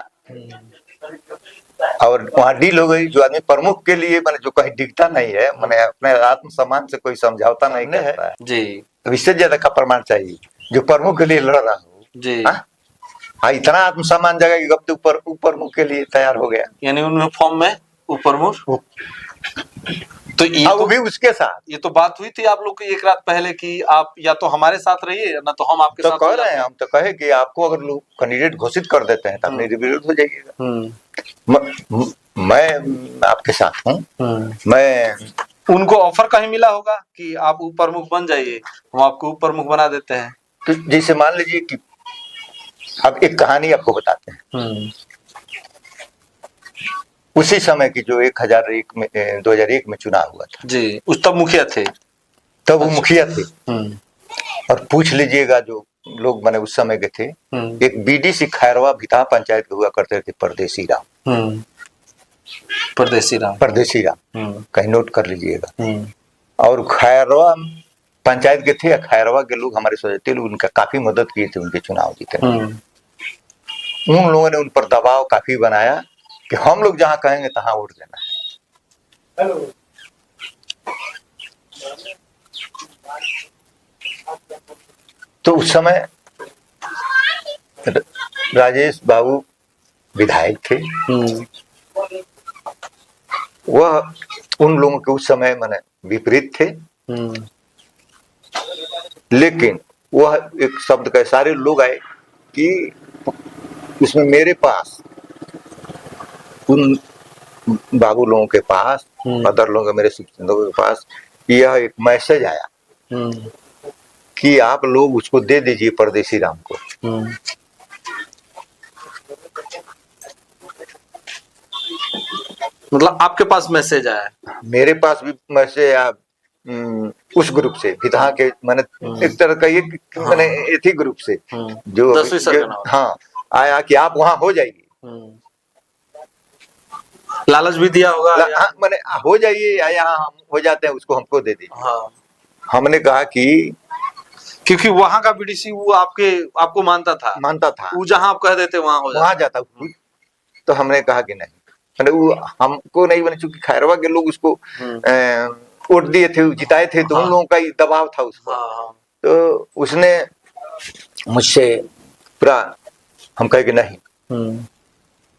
S1: और वहां डील हो गई। जो आदमी प्रमुख के लिए माने जो कहीं दिखता नहीं है, माने अपने आत्मसम्मान से कोई समझौता नहीं करता है
S2: जी।
S1: अब इससे ज्यादा का प्रमाण चाहिए जो प्रमुख के लिए लड़ रहा हो
S2: जी।
S1: हाँ इतना आत्मसम्मान जगह कि अब तो ऊपर मुख के लिए तैयार हो गया,
S2: यानी उन फॉर्म में ऊपर मुख। तो ये तो
S1: भी उसके साथ
S2: ये तो बात हुई थी आप लोग की एक रात पहले कि आप या तो हमारे साथ रहिए ना तो हम आपके
S1: तो
S2: साथ
S1: कह रहे हैं। हम तो कहे कि आपको अगर लोग कैंडिडेट घोषित कर देते हैं तो आप मेरे विरोध हो जाइएगा। मैं आपके साथ हूँ। मैं
S2: उनको ऑफर कहीं मिला होगा कि आप उप प्रमुख बन जाइए, हम आपको उप प्रमुख बना देते हैं।
S1: तो जैसे मान लीजिए कि अब एक कहानी आपको बताते हैं। उसी समय की जो 2001 में चुनाव हुआ था
S2: जी, उस तब मुखिया थे।
S1: तब वो मुखिया थे। और पूछ लीजिएगा जो लोग मैंने उस समय के थे, एक बीडीसी खैरवा भिता पंचायत के हुआ करते थे परदेसी राम।
S2: परदेसी राम
S1: कहीं नोट कर लीजिएगा। और खैरवा पंचायत के थे, खैरवा के लोग हमारे सोचते लोग उनका काफी मदद किए थे उनके चुनाव जीतने। उन लोगों ने उन पर दबाव काफी बनाया कि हम लोग जहां कहेंगे तहां वोट देना है। तो उस समय राजेश बाबू विधायक थे। वह उन लोगों के उस समय माने विपरीत थे। लेकिन वह एक शब्द का सारे लोग आए कि उसमें मेरे पास उन बाबू लोगों के पास अदर लोगों मेरे शिक्षकों के पास यह एक मैसेज आया कि आप लोग उसको दे दीजिए परदेसी राम को।
S2: मतलब आपके पास मैसेज आया? मेरे
S1: पास भी मैसेज आया उस ग्रुप से विधा के माने एक तरह का ये माने एथी ग्रुप से जो
S2: 10वीं सरगना।
S1: हाँ आया कि आप वहां हो जाइए।
S2: लालच भी दिया होगा
S1: माने हो जाइए या यहाँ हम हो जाते हैं उसको हमको दे दीजिए।
S2: हाँ।
S1: हमने कहा कि
S2: क्योंकि वहां का बीडीसी वो आपको मानता था वो जहां आप कह देते वहां
S1: जाता। तो हमने कहा कि नहीं मैंने वो हमको नहीं बने चूंकि खैरवा के लोग उसको वोट दिए थे जिताए थे तो उन लोगों का ही दबाव था उसको। तो उसने मुझसे पूरा हम कहे कि नहीं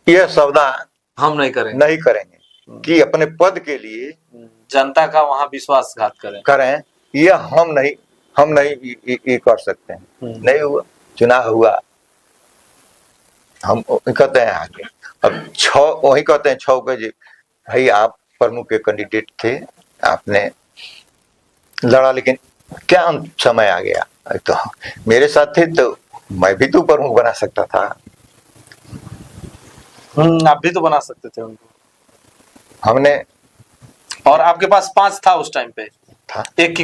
S1: यह सौदा हम नहीं करेंगे कि अपने पद के लिए
S2: जनता का वहां विश्वासघात
S1: करें यह हम नहीं ये कर सकते हैं। नहीं हुआ, चुनाव हुआ, हम कहते हैं आगे अब वही कहते हैं 6 बजे भाई आप प्रमुख के कैंडिडेट थे, आपने लड़ा लेकिन क्या समय आ गया तो मेरे साथ थे तो मैं भी तो प्रमुख बना सकता था।
S2: आप भी तो बना सकते थे उनको।
S1: हमने
S2: और आपके पास 5 था उस टाइम पे था, एक की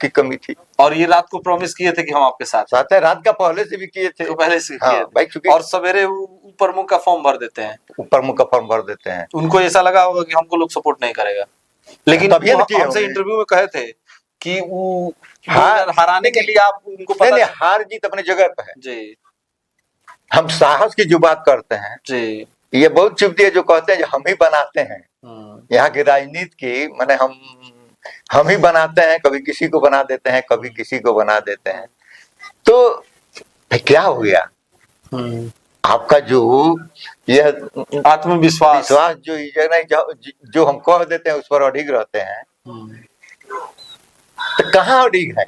S2: कमी थी और ये रात को प्रॉमिस किए थे कि हम आपके साथ
S1: है। रात का पहले से भी किए थे
S2: तो पहले से
S1: हाँ,
S2: किए थे। और सवेरे प्रमुख का फॉर्म भर देते हैं उनको ऐसा लगा होगा कि हमको लोग सपोर्ट नहीं करेगा। लेकिन हमसे इंटरव्यू में कहे थे कि वो हराने के लिए आप उनको
S1: पता हार जीत अपने जगह पे है
S2: जी।
S1: हम साहस की जो बात करते हैं जी, ये बहुत चुभती है जो कहते हैं हम ही बनाते हैं। यहाँ की राजनीति की माने हम ही बनाते हैं, कभी किसी को बना देते हैं कभी किसी को बना देते हैं। तो क्या हो गया आपका जो यह
S2: आत्मविश्वास
S1: जो हम कह देते हैं उस पर अडिग रहते हैं तो कहाँ अडिग है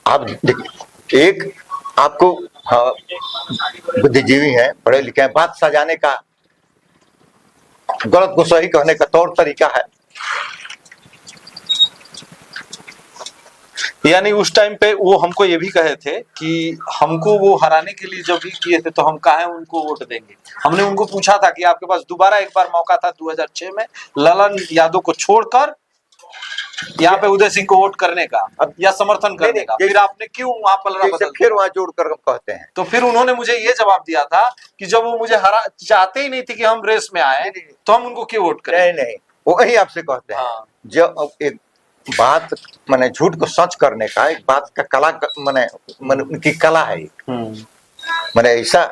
S1: आप? एक आपको हाँ बुद्धिजीवी हैं, पढ़े लिखे हैं, बात सजाने का गलत को सही कहने का तौर तरीका है।
S2: यानी उस टाइम पे वो हमको ये भी कहे थे कि हमको वो हराने के लिए जब भी किए थे तो हम काहे उनको वोट देंगे। हमने उनको पूछा था कि आपके पास दोबारा एक बार मौका था 2006 में ललन यादव को छोड़कर यहाँ पे उदय सिंह को वोट करने का या समर्थन करने का, फिर आपने क्यों वहां पलड़ा बदल
S1: फिर वहां जोड़कर हम कहते हैं।
S2: तो फिर उन्होंने मुझे ये जवाब दिया था कि जब वो मुझे हरा चाहते ही नहीं थे कि हम रेस में आए तो हम उनको क्यों वोट करें।
S1: नहीं वही आपसे कहते हैं।
S2: हाँ।
S1: जब एक बात माने झूठ को सच करने का एक बात का कला माने उनकी कला है। माने ऐसा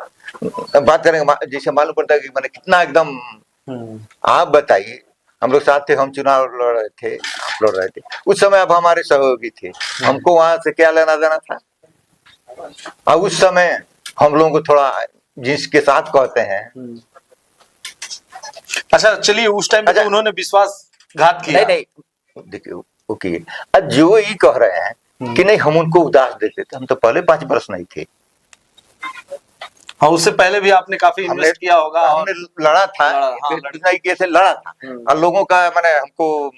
S1: बात करेंगे जैसे मालूम पड़ता है कि माने कितना एकदम। आप बताइए, हम लोग साथ थे, हम चुनाव लड़ रहे थे, आप लड़ रहे थे उस समय, अब हमारे सहयोगी थे, हमको वहां से क्या लेना देना था। और उस समय हम लोगों को थोड़ा जिसके साथ कहते हैं।
S2: अच्छा चलिए, उस टाइम पे उन्होंने विश्वासघात किया।
S1: नहीं देखिए ओके, अब जो ये कह रहे हैं कि नहीं हम उनको उदास देते थे, हम तो पहले 5 वर्ष नहीं थे।
S2: हाँ, उससे पहले भी आपने काफी इन्वेस्ट किया होगा।
S1: हमने लड़ा था, लड़ा था और लोगों का मैंने हमको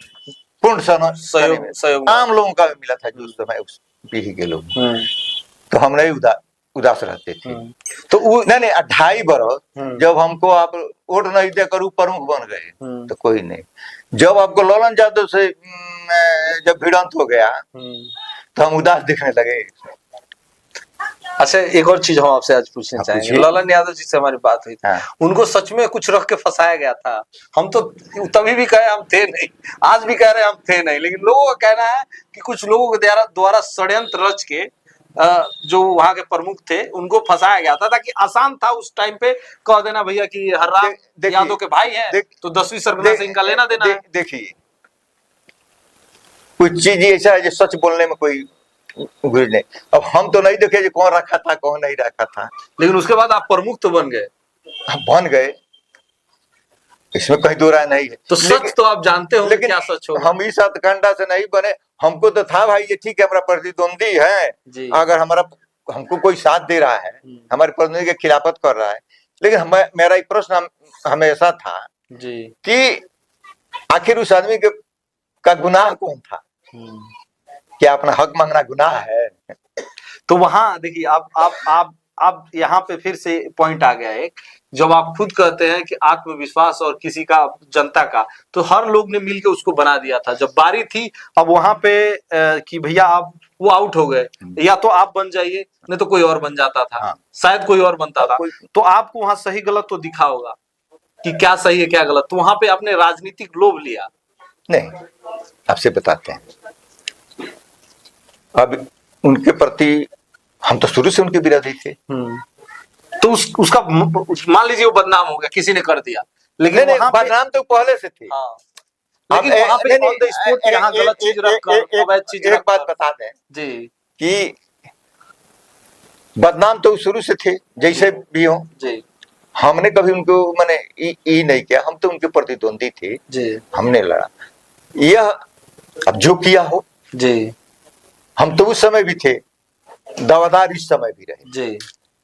S1: पूर्ण सहयोग आम लोगों का भी मिला था जो उस समय उस पीढ़ी के लोग। तो हम नहीं उदास रहते थे। तो नहीं 2.5 वर्ष जब हमको आप वोट नहीं देकर प्रमुख बन गए तो कोई नहीं। जब आपको ललन यादव से जब भिड़ंत हो गया तो हम उदास दिखने लगे।
S2: अच्छा, एक और चीज हम आपसे आज पूछना चाहेंगे। ललन यादव जी से हमारी बात हुई थी, उनको सच में कुछ रख के फंसाया गया था। हम तो तभी भी कहे हम थे नहीं, आज भी कह रहे हम थे नहीं, लेकिन लोगों का कहना है कि कुछ लोगों के द्वारा षड्यंत्र रच के जो वहां के प्रमुख थे उनको फंसाया गया था, ताकि आसान था उस टाइम पे कह देना भैया कि हर्राम यादव के भाई हैं तो 10वीं सरगना से इनका लेना देना है।
S1: देखिए कुछ चीज ऐसा है जो सच बोलने में कोई नहीं। अब हम तो नहीं देखे जो कौन रखा था कौन नहीं रखा था,
S2: लेकिन उसके बाद आप प्रमुख तो बन गए।
S1: इसमें कहीं दो राय नहीं है।
S2: तो सच तो आप जानते हो, लेकिन क्या सच होगा।
S1: हम इस हथकंडा से नहीं बने। हमको तो था भाई ये ठीक है हमारा प्रतिद्वंदी है, अगर हमको कोई साथ दे रहा है, हमारे प्रतिद्वंदी के खिलाफत कर रहा है, लेकिन मेरा एक प्रश्न हमेशा था कि आखिर उस आदमी का गुनाह कौन था? क्या अपना हक मांगना गुनाह है?
S2: तो वहां देखिए आप यहाँ पे फिर से पॉइंट आ गया एक, जब आप खुद कहते हैं कि आत्मविश्वास और किसी का जनता का, तो हर लोग ने मिलकर उसको बना दिया था। जब बारी थी अब वहां पे कि भैया आप वो आउट हो गए, या तो आप बन जाइए नहीं तो कोई और बन जाता था। शायद कोई और बनता था। तो आपको वहां सही गलत तो दिखा होगा कि क्या सही है क्या गलत। तो वहां पे आपने राजनीतिक लोभ लिया? नहीं,
S1: आपसे बताते हैं। अब उनके प्रति हम तो शुरू से उनके विरोधी थे।
S2: तो उसका मान लीजिए वो बदनाम हो गया, किसी ने कर दिया, लेकिन
S1: बदनाम तो पहले से थे।
S2: लेकिन वहां पे ऑन द स्पॉट यहाँ गलत चीज रखकर अवैध चीज
S1: एक बात बता दें
S2: जी
S1: कि बदनाम तो शुरू से थे जैसे भी हो जी। हमने कभी उनको माने ई नहीं किया, हम तो उनके प्रतिद्वंदी थे जी। हमने लड़ा, यह अब जो किया हो जी। हम तो उस समय भी थे, दावादार इस समय भी रहे जी।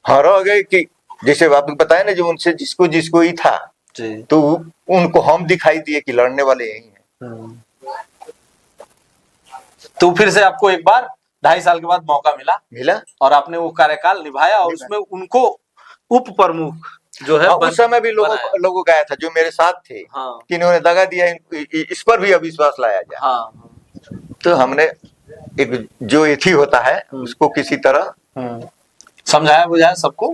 S1: हाँ रह गए कि जैसे आपको बताया ना, जो उनसे जिसको ही था जी। तो उनको हम दिखाई दिए कि लड़ने वाले यही हैं।
S2: तो फिर से आपको एक बार 2.5 साल के बाद मौका मिला और आपने वो कार्यकाल निभाया और उसमें उनको उप प्रमुख जो है
S1: उस समय भी लोगों गया था जो मेरे साथ थे कि इन्होंने दगा दिया, इस पर भी अविश्वास लाया जाए। तो हमने एक जो एथी होता है उसको किसी तरह
S2: समझाया बुझाया सबको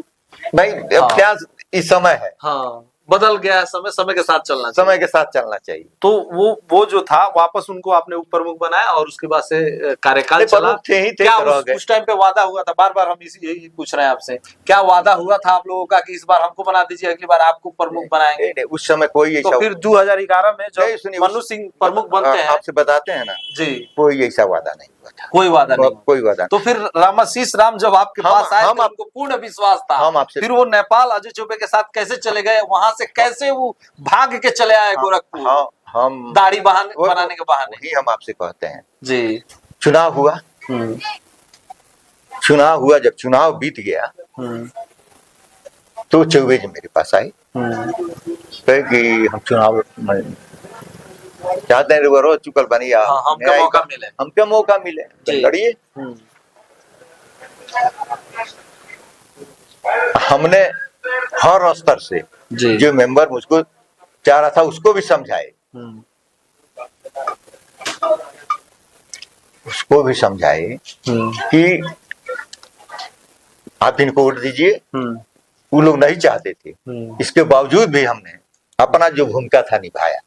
S1: भाई। अब क्या इस समय है,
S2: बदल गया है समय के साथ चलना चाहिए। तो वो जो था वापस उनको आपने उप प्रमुख बनाया और उसके बाद से कार्यकाल चला। क्या उस टाइम पे वादा हुआ था? बार बार हम यही पूछ रहे हैं आपसे, क्या वादा हुआ था आप लोगों का कि इस बार हमको बना दीजिए, अगली बार आपको प्रमुख बनाएंगे?
S1: उस समय कोई ऐसा,
S2: तो फिर 2011 में जब मनु सिंह प्रमुख बनते हैं,
S1: आपसे बताते हैं ना जी, कोई ऐसा वादा नहीं हुआ था। कोई वादा।
S2: तो फिर रामाशीष राम जब आपके पास आए तो उनको पूर्ण विश्वास था। फिर वो नेपाल अजय चौबे के साथ कैसे चले गए, वहां से कैसे वो भाग के चले आए गोरखपुर?
S1: हम
S2: दाढ़ी बनाने के बहाने
S1: ही हम आपसे कहते हैं जी। चुनाव हुआ, जब चुनाव बीत गया तो चौबे जी मेरे पास आए, कहे कि हम चुनाव चाहते हैं रिवरो चुकल बनिया,
S2: हाँ, हमका मौका मिले।
S1: हमके मौका मिले,
S2: जी।
S1: लड़िए। हमने हर स्तर से
S2: जी।
S1: जो मेंबर मुझको चाह रहा था उसको भी समझाए, उसको भी समझाए कि आप इनको वोट दीजिए। वो लोग नहीं चाहते थे, इसके बावजूद भी हमने अपना जो भूमिका था निभाया।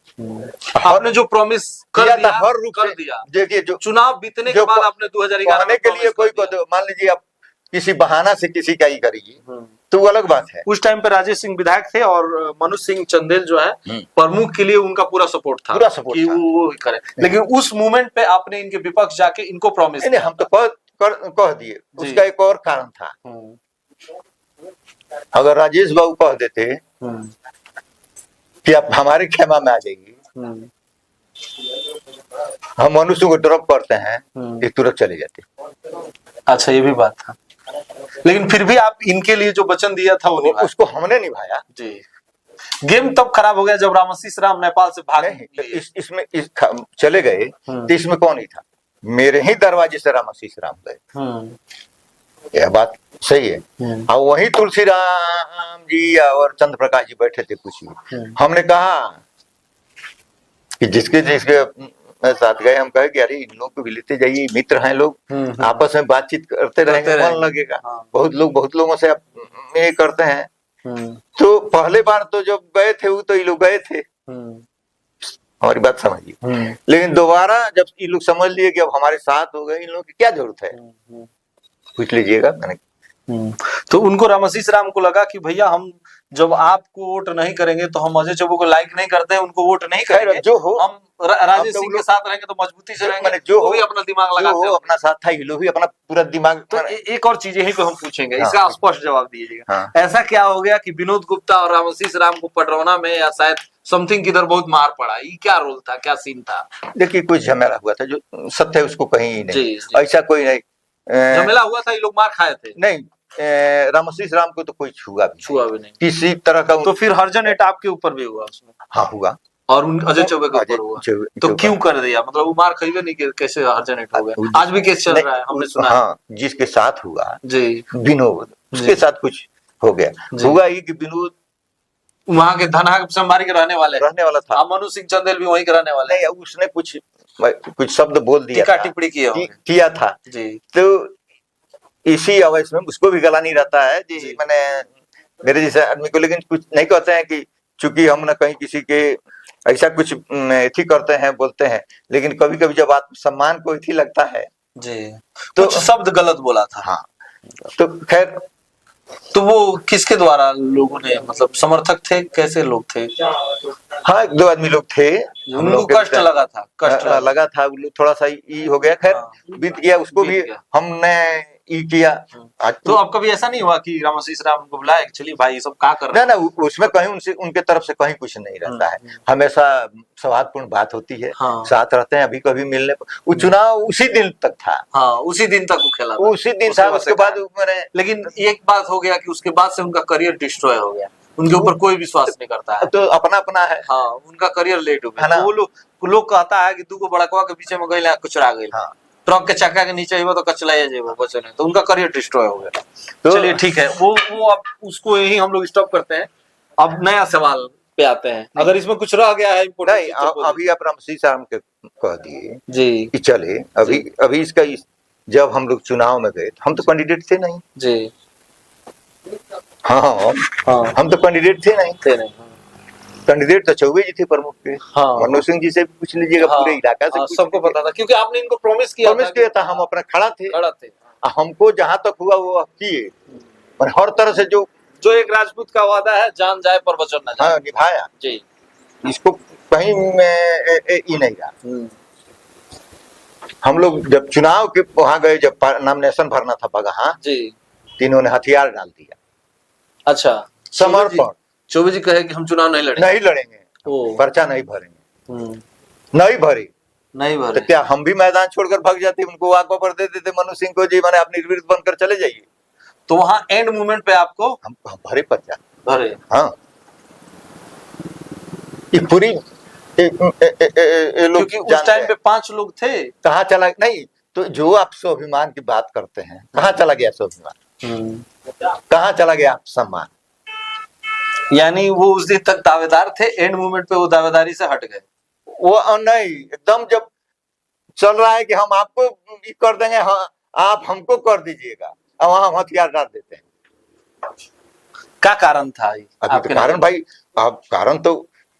S2: आपने जो प्रॉमिस कर दिया,
S1: हर रूप
S2: कर
S1: से
S2: दिया।
S3: देखिए जो
S2: चुनाव बीतने के बाद आपने 2011
S3: कहने
S2: में
S3: के लिए कोई को मान लीजिए आप किसी बहाना से किसी का ही करेगी तो वो अलग बात है।
S2: उस टाइम पे राजेश सिंह विधायक थे और मनोज सिंह चंदेल जो है प्रमुख के लिए उनका पूरा सपोर्ट था,
S1: पूरा सपोर्ट
S2: कि
S1: था।
S2: वो करे। लेकिन उस मोमेंट पे आपने इनके विपक्ष जाके इनको प्रॉमिस
S1: नहीं, हम तो कह दिए। उसका एक और कारण था, अगर राजेश बाबू कह देते कि आप हमारे खेमा में आ जाइए, हम मनुष्य को ड्रॉप करते हैं, ये तुरंत चले जाते।
S2: अच्छा, ये भी बात था। लेकिन फिर भी आप इनके लिए जो वचन दिया था वो
S3: उसको हमने निभाया
S2: जी। गेम तब खराब हो गया जब रामाशीष राम नेपाल से भाग
S1: नहीं, इसमें चले गए तो इसमें कौन ही था, मेरे ही दरवाजे से रामाशीष राम गए। यह बात सही है। और वही तुलसी राम जी और चंद्र प्रकाश जी बैठे थे कुछ भी। हमने कहा कि जिसके जिसके साथ गए, हम कहे कि अरे इन लोग को भी लेते जाइए, मित्र हैं लोग, आपस में बातचीत करते रहेंगे, मन लगेगा। बहुत लोगों से ये करते हैं। तो पहले बार तो जब गए थे वो तो ये लोग गए थे, हमारी बात समझिए। लेकिन दोबारा जब ये लोग समझ लिए कि अब हमारे साथ हो गए, इन लोगों की क्या जरूरत है, पूछ लीजिएगा। मैंने
S2: तो उनको रामाशीष राम को लगा कि भैया हम जब आपको वोट नहीं करेंगे तो हम अजय चौबे को लाइक नहीं करते हैं, उनको वोट नहीं करेंगे,
S1: जो हो
S2: हम राजेश सिंह के साथ रहेंगे तो मजबूती से रहेंगे।
S1: जो
S2: वो भी अपना दिमाग लगाते हैं,
S1: अपना साथ था, ये लोग भी अपना पूरा दिमाग।
S2: तो एक और चीज यही पे हम पूछेंगे, इसका स्पष्ट जवाब दीजिएगा। ऐसा क्या हो गया कि विनोद गुप्ता और रामाशीष राम को पटरौना में या शायद समथिंग किधर बहुत मार पड़ा, ये क्या रोल था, क्या सीन था?
S1: देखिए कुछ झमेला हुआ था, जो सत्य है उसको कहीं नहीं, ऐसा कोई नहीं
S2: झमेला हुआ था, ये लोग मार खाए थे।
S1: नहीं, रामाशीष राम को तो कोई छुआ भी नहीं किसी तरह का।
S2: तो फिर हरजन एट आपके ऊपर भी हुआ उसमें?
S1: हाँ हुआ,
S2: और अजय चौबे के ऊपर हुआ। तो क्यों कर दिया, मतलब वो मार खरीदे नहीं, कैसे हरजन एट हो गया? आज भी केस चल रहा है, हमने सुना।
S1: हाँ, जिसके साथ हुआ
S2: जी
S1: विनोद, उसके साथ कुछ हो गया। हुआ ये कि विनोद
S2: वहाँ के धनहा संभारी के रहने वाला था। मनोज सिंह चंदेल भी वहीं के रहने वाले।
S1: नहीं, उसने कुछ शब्द बोल दिया,
S2: टीका टिप्पणी
S1: किया था जी। तो इसी अवैस में उसको भी गला नहीं रहता है जी, मैंने मेरे जैसे आदमी को। लेकिन कुछ नहीं कहते हैं कि चूंकि हम न कहीं किसी के ऐसा कुछ इथी करते हैं, बोलते हैं, लेकिन कभी कभी जब आत्मसम्मान को इथी लगता है जी, तो
S2: कुछ शब्द गलत बोला था।
S1: हाँ, तो खैर,
S2: तो वो किसके द्वारा लोगों ने, मतलब समर्थक थे, कैसे लोग थे?
S1: हाँ, एक दो आदमी लोग थे,
S2: उनको कष्ट लगा था, कष्ट
S1: लगा था, थोड़ा सा ई हो गया। खैर बीत गया, उसको भी हमने ई किया।
S2: तो अब कभी ऐसा नहीं हुआ कि रामाशीष राम को बुलाया, एक्चुअली भाई सब क्या कर रहे हैं?
S1: ना, उसमें कहीं उनके तरफ से कहीं कुछ नहीं रहता है, हमेशा सौहार्दपूर्ण बात होती है। साथ रहते हैं। अभी कभी मिलने पर वो चुनाव उसी दिन तक था।
S2: हाँ, उसी दिन तक वो खेला,
S1: उसी दिन था। उसके बाद मैंने,
S2: लेकिन एक बात हो गया कि उसके बाद से उनका करियर डिस्ट्रॉय हो गया, उनके ऊपर कोई विश्वास नहीं करता है।
S1: तो अपना है।
S2: हाँ, उनका करियर लेट हो गया। वो लोग कहता है कि तू को बड़कवा के पीछे में गई कुचरा गई, ट्रक के चक्का के नीचे ही तो कचला बचे नहीं, तो उनका करियर डिस्ट्रॉय हो गया। तो चलिए ठीक है, वो अब उसको यही हम लोग स्टॉप करते हैं। अब नया सवाल पे आते हैं, अगर इसमें कुछ रह गया है
S1: नहीं, अभी आप रामाशीष राम के कह दिए
S2: जी
S1: कि चले। अभी इसका जब हम लोग चुनाव में गए, हम तो कैंडिडेट थे नहीं
S2: जी।
S1: हाँ, हम तो कैंडिडेट थे नहीं। कैंडिडेट तो चौबे जी थे प्रमुख के। मनोज सिंह जी से भी पूछ लीजिएगा, पूरे इलाका से
S2: सबको पता था, क्योंकि आपने इनको प्रॉमिस किया
S1: था। हम अपना खड़ा थे। हमको जहां तक हुआ वो किए, पर हर तरह से जो
S2: एक राजपूत का वादा है, जान जाए पर वचन न जाए,
S1: निभाया
S2: जी।
S1: इसको कहीं में नहीं रहा। हम लोग जब चुनाव के वहां गए, जब नॉमिनेशन भरना था बगहा जी, तीनों ने हथियार डाल दिया।
S2: अच्छा,
S1: समर्पण।
S2: चौबे जी कहे कि हम चुनाव नहीं
S1: लड़ेंगे, पर्चा नहीं भरेंगे, नहीं भरे। तो क्या हम भी मैदान छोड़कर भाग जाते? उनको वाको पर दे देते मनोज सिंह को, जी मैंने अपनी विरुद्ध बनकर चले जाइए।
S2: तो वहां एंड मोमेंट पे आपको
S1: हम भरे पर्चा
S2: भरे।
S1: हाँ, ये पूरी
S3: ये लोग
S2: क्योंकि उस
S3: जानते
S2: टाइम
S3: हैं।
S2: पे 5 लोग थे।
S3: कहाँ चला नहीं, तो जो आप स्वाभिमान की बात करते हैं, कहाँ चला गया स्वाभिमान, कहाँ चला गया सम्मान?
S2: यानी वो उस दिन तक दावेदार थे, एंड मोमेंट पे वो दावेदारी से हट गए।
S3: वो नहीं, एकदम जब चल रहा है कि हम आपको ये कर देंगे, हाँ आप हमको कर दीजिएगा, और वहां हम हथियार डाल देते हैं।
S2: क्या कारण था ये
S3: अभी
S2: आपके
S3: तो कारण
S2: नजर में?
S3: भाई, अब कारण तो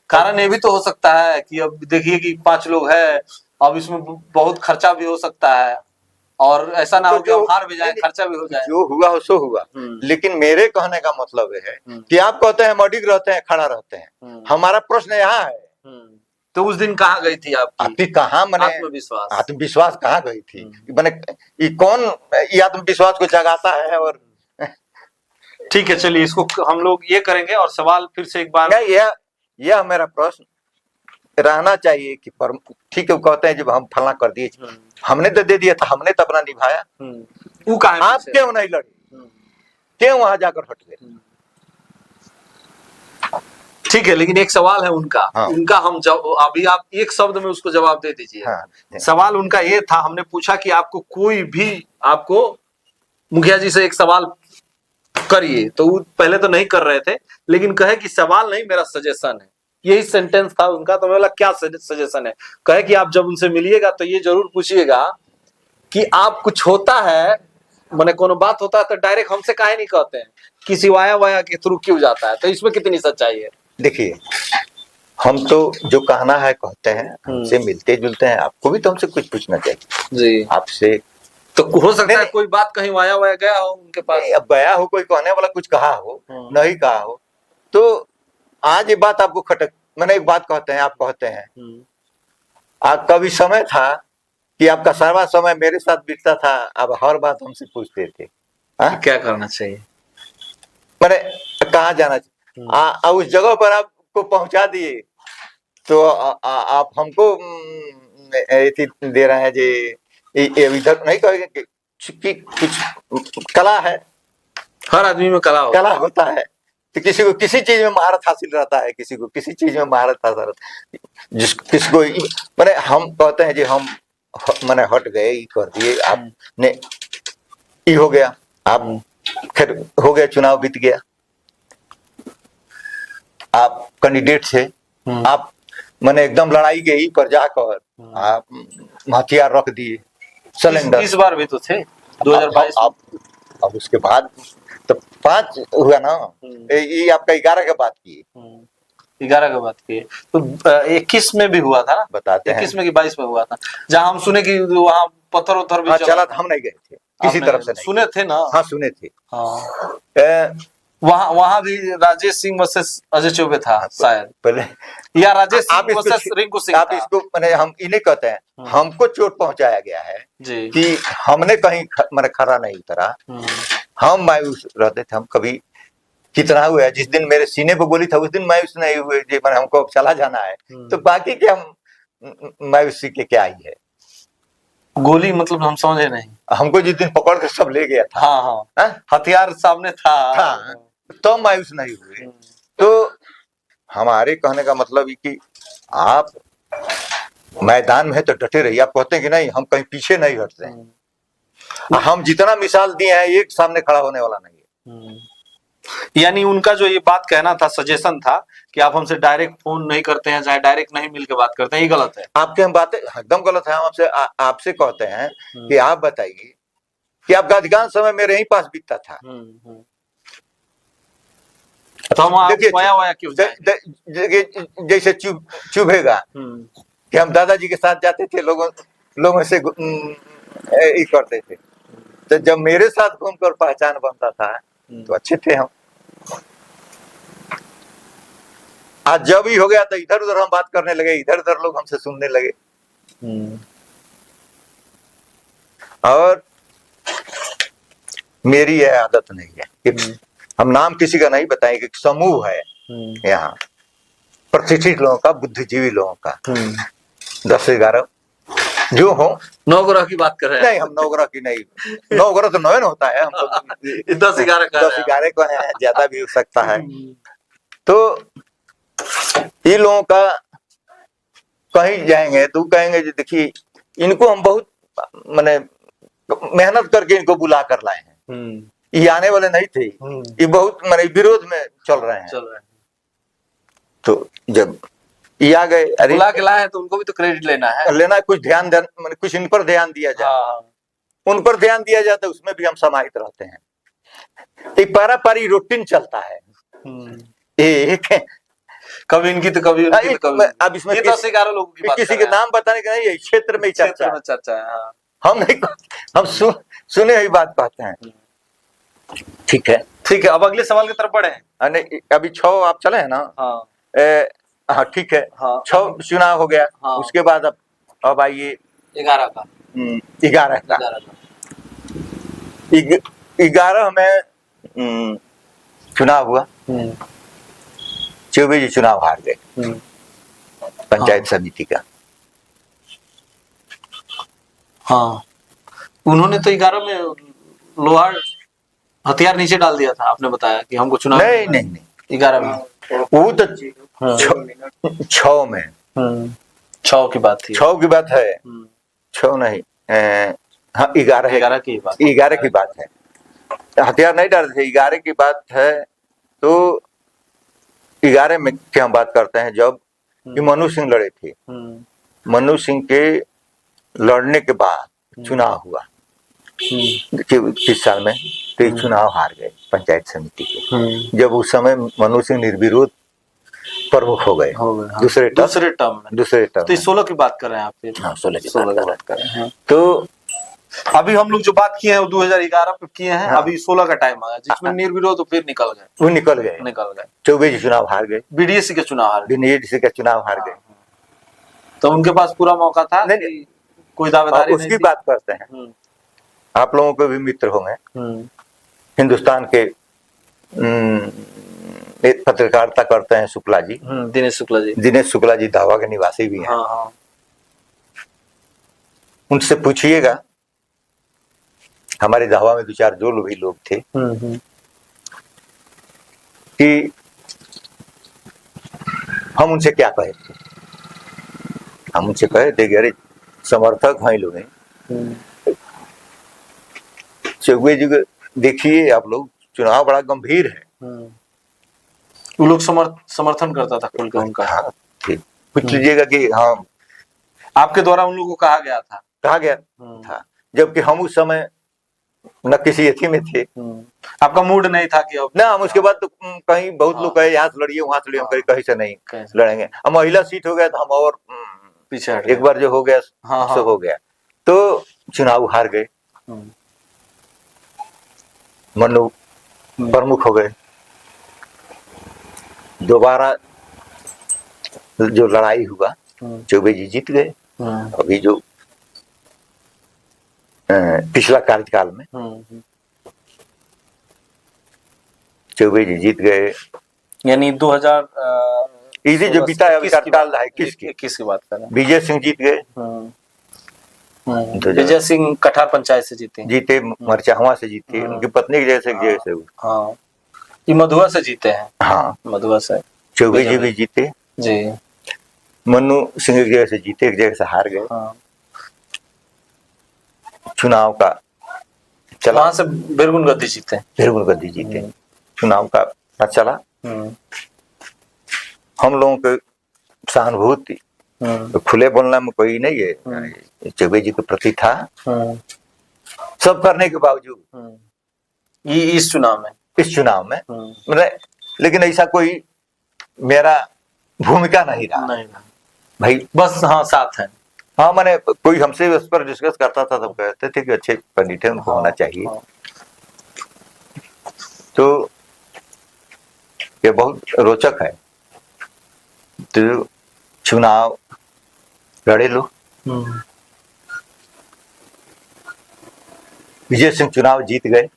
S2: कारण ये भी तो हो सकता है कि अब देखिए कि 5 लोग हैं, अब इसमें बहुत खर्चा भी हो सकता है, और ऐसा ना
S3: तो
S2: हो कि हम
S3: जो-
S2: हार भी जाए, खर्चा भी हो जाए।
S3: जो हुआ हो सो हुआ। लेकिन मेरे कहने का मतलब ये है कि आप कहते हैं मडिक रहते हैं, खड़ा रहते हैं, हमारा प्रश्न यहाँ है
S2: तो उस दिन कहाँ गई थी आपकी
S3: आपकी, कहाँ मने
S2: आत्मविश्वास?
S3: आत्मविश्वास कहाँ गई थी? मैंने ये कौन ये आत्मविश्वास को जगाता है? और
S2: ठीक है, चलिए इसको हम लोग ये करेंगे, और सवाल फिर से एक बार।
S3: नहीं, यह मेरा प्रश्न रहना चाहिए कि ठीक है, वो कहते हैं जब हम फलना कर दिए, हमने तो दे दिया था, हमने तो अपना निभाया,
S2: वो कहाँ है
S3: आप
S2: पीछे?
S3: क्यों नहीं लड़े, क्यों वहां जाकर हट गए?
S2: ठीक है, लेकिन एक सवाल है उनका।
S3: हाँ।
S2: उनका हम अभी आप एक शब्द में उसको जवाब दे दीजिए।
S3: हाँ।
S2: सवाल उनका ये था, हमने पूछा कि आपको कोई भी, आपको मुखिया जी से एक सवाल करिए, तो वो पहले तो नहीं कर रहे थे, लेकिन कहे कि सवाल नहीं, मेरा सजेशन है। यही सेंटेंस था उनका। तो मैं बोला क्या सजेशन है? कहे कि आप जब उनसे मिलिएगा तो ये जरूर पूछिएगा कि आप कुछ होता है, माने कोनो बात होता है तो डायरेक्ट हमसे काहे नहीं कहते हैं, किसी वाया वाया के थ्रू क्यों जाता है? तो इसमें कितनी सच्चाई है?
S3: देखिए, हम तो जो कहना है कहते हैं, हमसे मिलते जुलते हैं, आपको भी तो हमसे कुछ पूछना चाहिए
S2: जी।
S3: आपसे।
S2: तो हो सकता है
S3: नहीं,
S2: कोई बात कहीं वाया वाया गया हो उनके पास।
S3: अब गया हो, कोई कहने वाला कुछ कहा हो, नहीं कहा हो, तो आज ये बात आपको खटक, मैंने एक बात कहते हैं, आप कहते हैं आप कभी समय था कि आपका सारा समय मेरे साथ बीतता था, अब हर बात हमसे पूछते थे।
S2: क्या करना चाहिए?
S3: मैंने कहाँ जाना चाहिए, उस जगह पर आपको पहुंचा दिए, तो आप हमको दे रहे हैं जी, इधर नहीं कहेंगे कि कुछ कला है,
S2: हर आदमी में कला
S3: होता है, तो किसी को किसी चीज में महारत हासिल रहता है, किसी को किसी चीज में महारत हासिल, किसी को मैंने हम कहते हैं जी हम मैंने हट गए, ये कर दिए, आपने ये हो गया, आप फिर हो गया, चुनाव बीत गया, आप कैंडिडेट थे, आप मैंने एकदम लड़ाई गई पर जाकर आप हथियार रख दिए, सिलेंडर।
S2: इस बार भी तो थे 2022।
S3: अब उसके बाद तो 5 हुआ ना, ये आपका 11 के बाद की,
S2: 11 के बाद की, तो 21 में भी हुआ था ना,
S3: बताते हैं
S2: 21 में कि 22 में हुआ था, जहां हम सुने कि वहां पत्थर उत्थर भी
S3: चला था, हम नहीं गए थे किसी तरफ से, नहीं
S2: सुने थे ना।
S3: हाँ सुने थे।
S2: वहां भी राजेश सिंह वर्सेस अजय चौबे था शायद,
S3: पहले
S2: या राजेश सिंह वर्सेस रिंकू सिंह
S3: आप इसको मैंने हम इन्हें कहते हैं, हमको चोट पहुंचाया गया है
S2: जी।
S3: कि हमने कहीं मैंने खरा नहीं उतरा, हम मायूस रहते थे, हम कभी कितना हुआ, जिस दिन मेरे सीने पे गोली था उस दिन मायूस नहीं हुए जी, मैंने हमको अब चला जाना है, तो बाकी के हम मायूसी के क्या ही है।
S2: गोली मतलब हम समझे नहीं,
S3: हमको जिस दिन पकड़ के सब ले गया था,
S2: हाँ हथियार सामने था,
S3: तो मायूस नहीं हुए। तो हमारे कहने का मतलब है कि आप मैदान में है तो डटे रहिए, आप कहते हैं कि नहीं हम कहीं पीछे नहीं हटते हैं, हम जितना मिसाल दिए हैं एक सामने खड़ा होने वाला नहीं है।
S2: यानी उनका जो ये बात कहना था, सजेशन था कि आप हमसे डायरेक्ट फोन नहीं करते हैं, चाहे डायरेक्ट नहीं मिल के बात करते हैं, ये गलत है।
S3: आपके हम बातें एकदम गलत है। हम आपसे कहते हैं कि आप बताइए कि आपका अधिकांश समय मेरे ही पास बीतता था,
S2: तो हम वाया वाया क्यों
S3: जैसे चुभेगा कि हम दादाजी के साथ जाते थे, लोगों से ये करते थे, तो जब मेरे साथ घूमकर पहचान बनता था तो अच्छे थे हम। आज जब ही हो गया तो इधर उधर हम बात करने लगे, इधर उधर लोग हमसे सुनने लगे। और मेरी यह आदत नहीं है कि हम नाम किसी का नहीं बताएंगे, समूह है यहाँ प्रतिष्ठित लोगों का, बुद्धिजीवी लोगों का, 10-11 जो हो।
S2: 9 ग्रह की बात कर रहे हैं?
S3: नहीं, हम 9 ग्रह की नहीं, 9 ग्रह तो 9 होता है, हम तो
S2: 10-11
S3: को है, ज्यादा भी हो सकता है। तो ये लोगों का कहीं जाएंगे तो कहेंगे जी देखिए इनको हम बहुत माने मेहनत करके इनको बुला कर लाए हैं, ये आने वाले नहीं थे, ये बहुत माने विरोध में चल रहे हैं। तो जब ये आ गए, अरे
S2: बुला के लाए हैं तो उनको भी तो क्रेडिट लेना है,
S3: कुछ ध्यान माने कुछ इन पर ध्यान दिया जाए, उन पर ध्यान दिया जाता है, उसमें भी हम समाहित रहते हैं। एक पारी रूटीन चलता है, एक
S2: कभी इनकी तो कभी उनकी तो कभी।
S3: अब इसमें
S2: 10-11 लोगों की बात
S3: किसी के नाम बताने का नहीं है, क्षेत्र में
S2: चर्चा में चर्चा है। हाँ।
S3: हम नहीं, हम सुने हुई बात कहते हैं। ठीक है,
S2: ठीक है, अब अगले सवाल की तरफ बढ़े।
S3: अभी 6 आप चले हैं ना?
S2: हाँ
S3: हाँ ठीक है।
S2: हाँ।
S3: 6 चुनाव हो गया।
S2: हाँ।
S3: उसके बाद अब आइए
S2: 11 का
S3: 11 का 11 में चुनाव हुआ, चौबे जी चुनाव हार गए पंचायत समिति का।
S2: हाँ, उन्होंने तो 11 में लोहा हथियार नीचे डाल दिया था, आपने बताया कि हमको चुनाव
S3: नहीं
S2: 11 में
S3: वो तो 6 में
S2: 6 की बात थी।
S3: 6 की बात है, 6 नहीं, हाँ 11
S2: की बात,
S3: 11 की बात है। हथियार नहीं डाले थे, 11 की बात है। तो 11 में क्या हम बात करते हैं, जब मनु सिंह लड़े थे, मनु सिंह के लड़ने के बाद चुनाव हुआ 20 साल में, तो चुनाव हार गए पंचायत समिति के। जब उस समय मनु सिंह निर्विरोध प्रमुख हो गए,
S2: हाँ।
S3: दूसरे टर्म
S2: तो 16 की बात कर रहे हैं आप फिर?
S3: हाँ 16 की
S2: बात कर रहे हैं।
S3: तो
S2: अभी हम लोग जो बात किए हैं वो 2011 पे किए हैं। हाँ। अभी 16 का टाइम आ गया जिसमें निर्विरोध तो फिर निकल गए,
S3: वो निकल गए। चौबे जी चुनाव हार गए,
S2: बीडीएसी के चुनाव हार गए,
S3: बीडीएसी का चुनाव हार गए।
S2: तो उनके पास पूरा मौका था, नहीं कोई दावेदारी नहीं।
S3: उसकी बात करते हैं, आप लोगों के भी मित्र होंगे हिंदुस्तान के, एक पत्रकारिता करते हैं शुक्ला जी,
S2: दिनेश शुक्ला जी
S3: दावा के निवासी भी हैं।
S2: हाँ।
S3: उनसे पूछिएगा, हमारे दावा में 2-4 जो भी लोग थे कि हम उनसे क्या कहे, हम उनसे कहे थे अरे समर्थक हैं लोग हैं चौबे जी, देखिए आप लोग चुनाव बड़ा गंभीर है।
S2: वो लोग समर्थन करता था खुल के उनका।
S3: हाँ, ठीक, पूछ लीजिएगा कि हाँ
S2: आपके द्वारा उन लोगों को कहा गया
S3: था, जबकि हम उस समय न किसी अथी में थे,
S2: आपका मूड नहीं था कि अब
S3: ना। हम उसके बाद तो कहीं बहुत लोग कहे यहाँ से लड़िए वहां से लड़िए, हम कहीं से नहीं लड़ेंगे। अब महिला सीट हो गया तो हम और
S2: पीछे
S3: एक बार जो हो गया सब हो गया, तो चुनाव हार गए, मनु प्रमुख हो गए। दोबारा जो लड़ाई हुआ चौबे जी जीत गए। अभी जो पिछला कार्यकाल में चौबे जी जीत गए,
S2: यानी 2000
S3: इसी जो बीता है कार्यकाल है
S2: किसकी बात कर रहे हैं?
S3: विजय सिंह जीत गए।
S2: विजय सिंह कठार पंचायत से जीते,
S3: मरचाहुआ से जीते, उनकी पत्नी की जैसे
S2: हाँ, ये मधुआ से जीते हैं।
S3: हाँ,
S2: मधुआ से
S3: चौबे जी भी जीते
S2: जी,
S3: मनु सिंह एक जगह से जीते, एक जगह से हार गए।
S2: हाँ।
S3: चुनाव का चला,
S2: वहां से बिरगुन गद्दी जीते, चुनाव का पता चला। हम लोगों के सहानुभूति तो खुले बोलना में कोई नहीं है, चौबे जी के प्रति था। सब करने के बावजूद इस चुनाव में
S3: मतलब, लेकिन ऐसा कोई मेरा भूमिका नहीं रहा भाई,
S2: बस हाँ साथ है।
S3: हाँ, मैंने कोई हमसे उस पर डिस्कस करता था तब कहते थे कि अच्छे पंडित है, उनको होना चाहिए। तो ये बहुत रोचक है। तो चुनाव लड़े लो, विजय सिंह चुनाव जीत गए।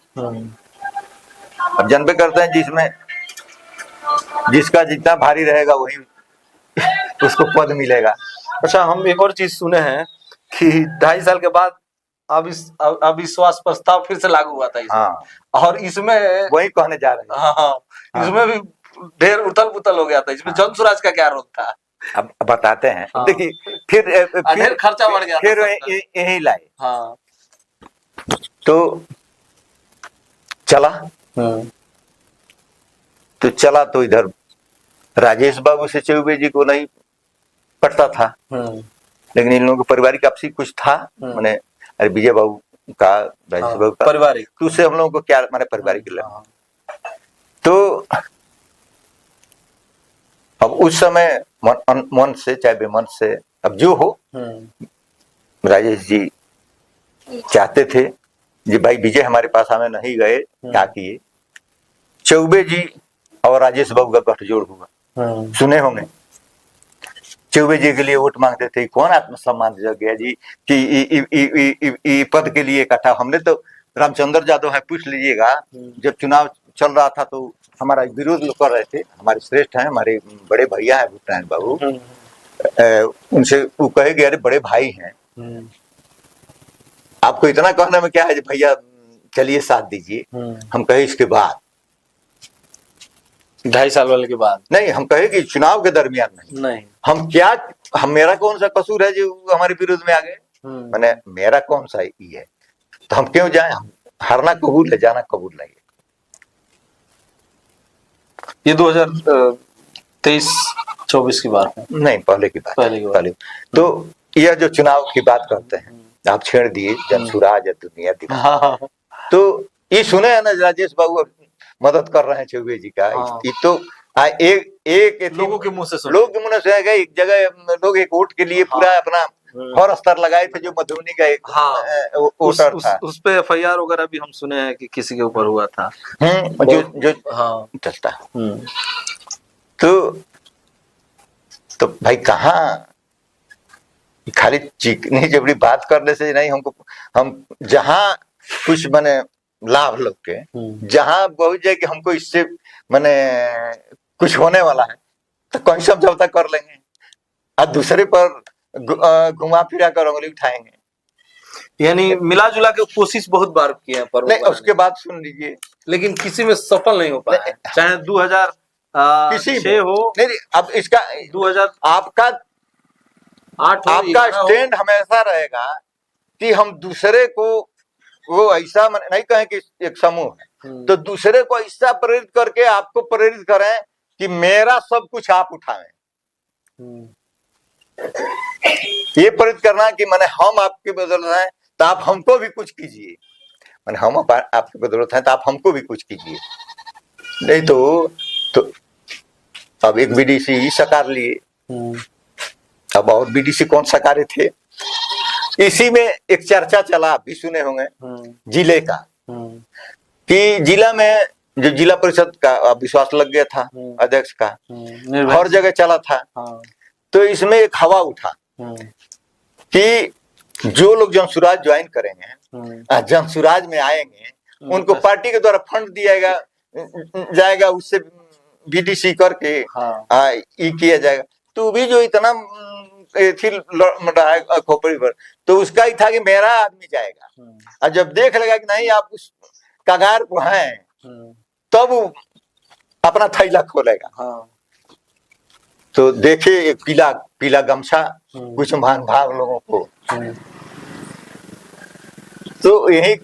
S3: अब जनबे करते हैं जिसका जितना भारी रहेगा वही उसको पद मिलेगा।
S2: अच्छा, हम एक और चीज सुने हैं कि 2.5 साल के बाद अविश्वास प्रस्ताव फिर से लागू हुआ था इसमें।
S3: हाँ,
S2: और इसमें
S3: वही कहने जा रहे हैं।
S2: हाँ, इसमें भी ढेर उथल पुथल हो गया था। इसमें जन स्वराज का क्या रोल था?
S3: अब बताते हैं।
S2: हाँ।
S3: देखिए
S2: ढेर खर्चा बढ़ गया था
S3: फिर
S2: सबका।
S3: यही लाए
S2: हाँ।
S3: तो चला। तो चला तो इधर राजेश बाबू से चौबे जी को नहीं पटता था, लेकिन इन लोगों को पारिवारिक आपसी कुछ था, मैंने अरे विजय बाबू का, राजेश बाबू का
S2: पारिवारिक,
S3: तो उससे हम लोगों को क्या माने पारिवारिक लगा। तो अब उस समय मन से चाहे बेमन से अब जो हो, राजेश जी चाहते थे जी भाई विजय हमारे पास हमें नहीं गए, क्या किए, चौबे जी और राजेश बाबू का गठजोड़ हुआ, सुने होंगे। चौबे जी के लिए वोट मांगते थे, कौन आत्मसम्मान जग गया जी कि पद के लिए इकट्ठा। हमने तो रामचंद्र यादव है, पूछ लीजिएगा, जब चुनाव चल रहा था तो हमारा विरोध लोग कर रहे थे, हमारे श्रेष्ठ हैं, हमारे बड़े भैया है भूटान बाबू, उनसे वो कहे अरे बड़े भाई हैं, आपको इतना कहने में क्या है भैया चलिए साथ दीजिए। हम कहे इसके बाद
S2: 2.5 साल वाले के बाद
S3: नहीं, हम कहे कि चुनाव के दरमियान नहीं। हम क्या, हम मेरा कौन सा कसूर है जो हमारे विरोध में आ गए, मैंने मेरा कौन सा ये है, तो हम क्यों जाए, हम हारना कबूल है, जाना कबूल नहीं है।
S2: ये 2023-24 की बात है, नहीं
S3: पहले की बात, पहले। तो यह जो चुनाव की बात करते हैं आप छेड़ दिए, जनसुराज दुनिया दिखा, तो ये सुने है ना राजेश बाबू मदद कर रहे हैं चौबे जी का, ये तो एक
S2: लोगों के मुंह से सुने,
S3: लोग के मुंह से गए। एक जगह लोग एक वोट के लिए पूरा अपना हर स्तर लगाए थे, जो मधुबनी का एक वोटर था,
S2: उस पे FIR वगैरह भी हम सुने हैं कि किसी के ऊपर हुआ था,
S3: जो चलता है। तो भाई कहाँ खाली चिकनी जबड़ी बात करने से नहीं, हमको हम जहां कुछ मने लाभ लोग के, जहां बहुत जाए कि हमको इससे मने कुछ होने वाला है तो कौन समझौता कर लेंगे, और दूसरे पर घुमा फिरा कर उंगली उठाएंगे।
S2: यानी मिला जुला के कोशिश बहुत बार किए हैं, पर
S3: नहीं, उसके बाद सुन लीजिए,
S2: लेकिन किसी में सफल नहीं हो पाया, चाहे 2006 हो,
S3: नहीं अब इसका
S2: 2000
S3: आपका स्टैंड हमेशा रहेगा कि हम दूसरे को वो ऐसा नहीं कहें कि एक समूह है, तो दूसरे को ऐसा प्रेरित करके आपको प्रेरित करें कि मेरा सब कुछ आप उठाएं। ये प्रेरित करना कि मैंने हम आपके बदौलत हैं तो आप हमको भी कुछ कीजिए, मैंने हम आपके बदौलत हैं तो आप हमको भी कुछ कीजिए। नहीं तो अब एक BDC सकार लिए, अब और BDC कौन सकारे थे, इसी में एक चर्चा चला, भी सुने होंगे जिले का, कि जिला में जो जिला परिषद का विश्वास लग गया था अध्यक्ष का, हर जगह चला था। तो इसमें एक हवा उठा कि जो लोग जनसुराज ज्वाइन करेंगे, जनसुराज में आएंगे, उनको पार्टी के द्वारा फंड दिया जाएगा, उससे BDC करके ये किया जाएगा। तो भी जो इतना खोपड़ी पर, तो उसका ही था कि मेरा आदमी जाएगा, और जब देख लेगा कि नहीं आप उस कगार को हैं, तब वो अपना थैला खोलेगा। तो देखे एक पीला गमछा कुछ महान भाव लोगों को, तो यही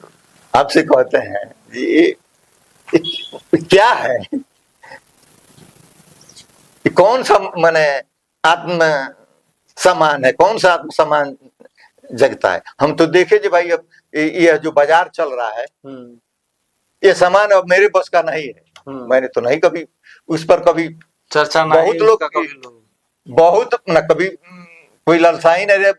S3: आपसे कहते हैं ये क्या है, कौन सा माने आत्म सम्मान है, कौन सा आत्म सम्मान जगता है। हम तो देखे जी भाई, अब यह जो बाजार चल रहा है, ये सामान अब मेरे बस का नहीं है, मैंने तो नहीं कभी उस पर कभी चर्चा, बहुत लोग बहुत न कभी कोई लालसाई नहीं रहे,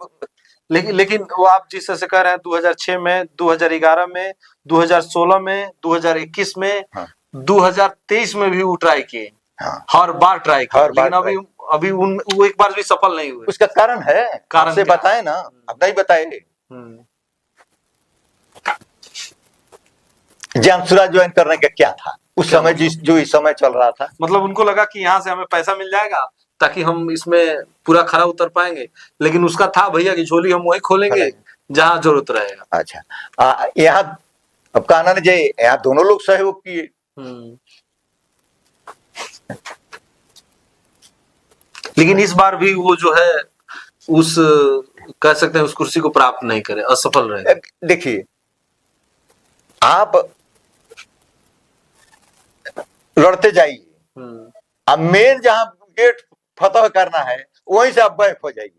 S2: लेकिन वो आप जिस तरह से कह रहे हैं 2006 में, 2011 में, 2016 में, 2021 में, 2023 में भी वो ट्राई किए, हर बार ट्राई किए, लेकिन अभी वो एक बार भी सफल नहीं हुए।
S3: उसका कारण है, कारण से बताए ना, अब नहीं बताए। जनसुराज ज्वाइन करने का क्या था उस समय, जो इस समय चल रहा था,
S2: मतलब उनको लगा कि यहाँ से हमें पैसा मिल जाएगा ताकि हम इसमें पूरा खरा उतर पाएंगे, लेकिन उसका था भैया कि झोली हम वही खोलेंगे जहां जरूरत रहेगा।
S3: अच्छा, यहाँ अब कहना न जाए, यहाँ दोनों लोग सहयोग किए,
S2: लेकिन इस बार भी वो जो है उस कह सकते हैं उस कुर्सी को प्राप्त नहीं करे, असफल रहे।
S3: देखिए, आप लड़ते जाइए, अब मेन जहां गेट फतह करना है वहीं से आप बैक हो जाइए,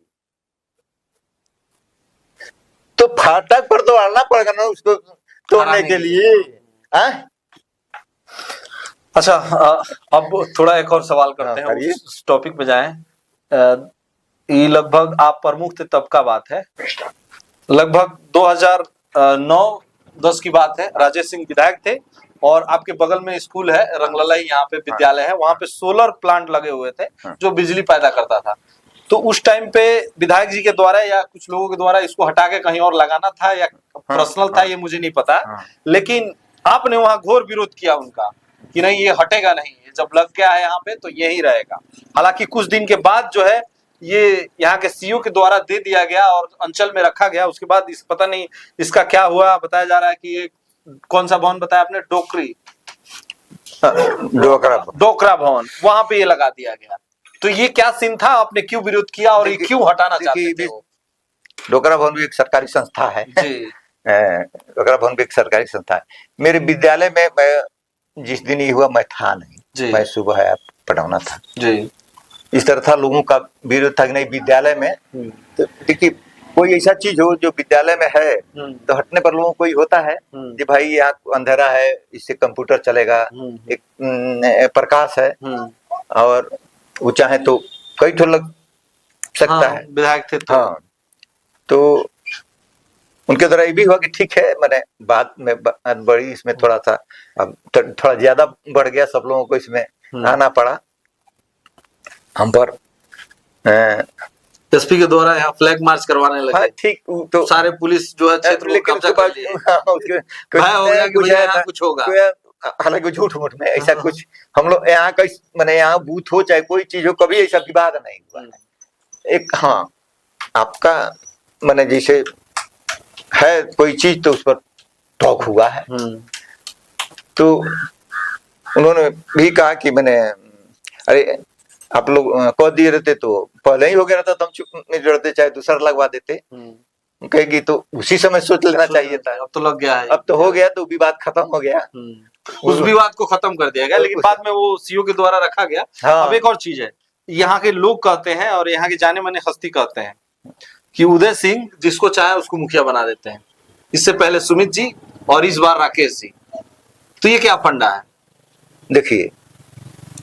S3: तो फाटक पर तो आना पड़ेगा ना उसको तोड़ने के लिए।
S2: अच्छा, अब थोड़ा एक और सवाल करते हैं, उस टॉपिक पे जाएं। ये लगभग आप प्रमुख थे तब का बात है, लगभग 2009-10 की बात है। राजेश सिंह विधायक थे और आपके बगल में स्कूल है रंगललाई, यहाँ पे विद्यालय है, वहां पे सोलर प्लांट लगे हुए थे जो बिजली पैदा करता था। तो उस टाइम पे विधायक जी के द्वारा या कुछ लोगों के द्वारा इसको हटा के कहीं और लगाना था या पर्सनल था, ये मुझे नहीं पता, लेकिन आपने वहां घोर विरोध किया उनका कि नहीं ये हटेगा नहीं, जब लग गया है यहाँ पे तो यही रहेगा। हालांकि कुछ दिन के बाद जो है ये यहाँ के सीईओ के द्वारा दे दिया गया और अंचल में रखा गया। उसके बाद इस पता नहीं इसका क्या हुआ, बताया जा रहा है कि ये कौन सा भवन बताया आपने, डोकरा भवन, वहां पे ये लगा दिया गया। तो ये क्या सीन था, आपने क्यों विरोध किया और ये क्यों हटाना चाहते थे?
S3: डोकरा भवन भी एक सरकारी संस्था है जी। डोकरा भवन भी एक सरकारी संस्था है। मेरे विद्यालय में मैं जिस दिन ये हुआ मैं था नहीं, मैं सुबह पढ़ाना था जी। इस तरह था, लोगों का विरोध था कि नहीं विद्यालय में, तो देखिए कोई ऐसा चीज हो जो विद्यालय में है तो हटने पर लोगों को ही होता है कि भाई यहाँ अंधेरा है, इससे कंप्यूटर चलेगा, एक प्रकाश है और वो चाहे तो कई ठो लग सकता है।
S2: विधायक थे तो
S3: हाँ, तो उनके द्वारा ये भी हुआ कि ठीक है, मैंने बाद में बड़ी इसमें थोड़ा सा अब थोड़ा ज्यादा बढ़ गया, सब लोगों को इसमें आना पड़ा। हम पर
S2: एसपी के द्वारा यहाँ फ्लैग मार्च करवाने लगे।
S3: हाँ, ठीक, तो
S2: सारे पुलिस जो है क्षेत्र को कब्जा कर लिए। भय हो गया कि भैया यहाँ कुछ होगा।
S3: हालांकि झूठ मूठ में ऐसा कुछ हम लोग यहाँ का मैंने यहाँ बूथ हो चाहे कोई चीज हो, कभी ऐसा विवाद नहीं हुआ है। एक हाँ आपका मैंने जैसे है कोई चीज तो उस पर टॉक हुआ है, तो उन्होंने भी कहा कि मैंने अरे आप लोग कह दिए रहते तो पहले ही हो गया रहता, तो हम चुप नहीं रहते, चाहे दूसरा लगवा देते। कहेगी तो उसी समय सोच लेना चाहिए था।
S2: अब तो लग गया है,
S3: अब तो हो गया, तो विवाद खत्म हो गया।
S2: उस विवाद को खत्म कर दिया गया, लेकिन बाद में वो सीईओ के द्वारा रखा गया। हाँ। अब एक और चीज है, यहाँ के लोग कहते हैं और यहाँ के जाने माने हस्ती कहते हैं कि उदय सिंह जिसको चाहे उसको मुखिया बना देते हैं, इससे पहले सुमित जी और इस बार राकेश जी। तो ये क्या फंडा है?
S3: देखिए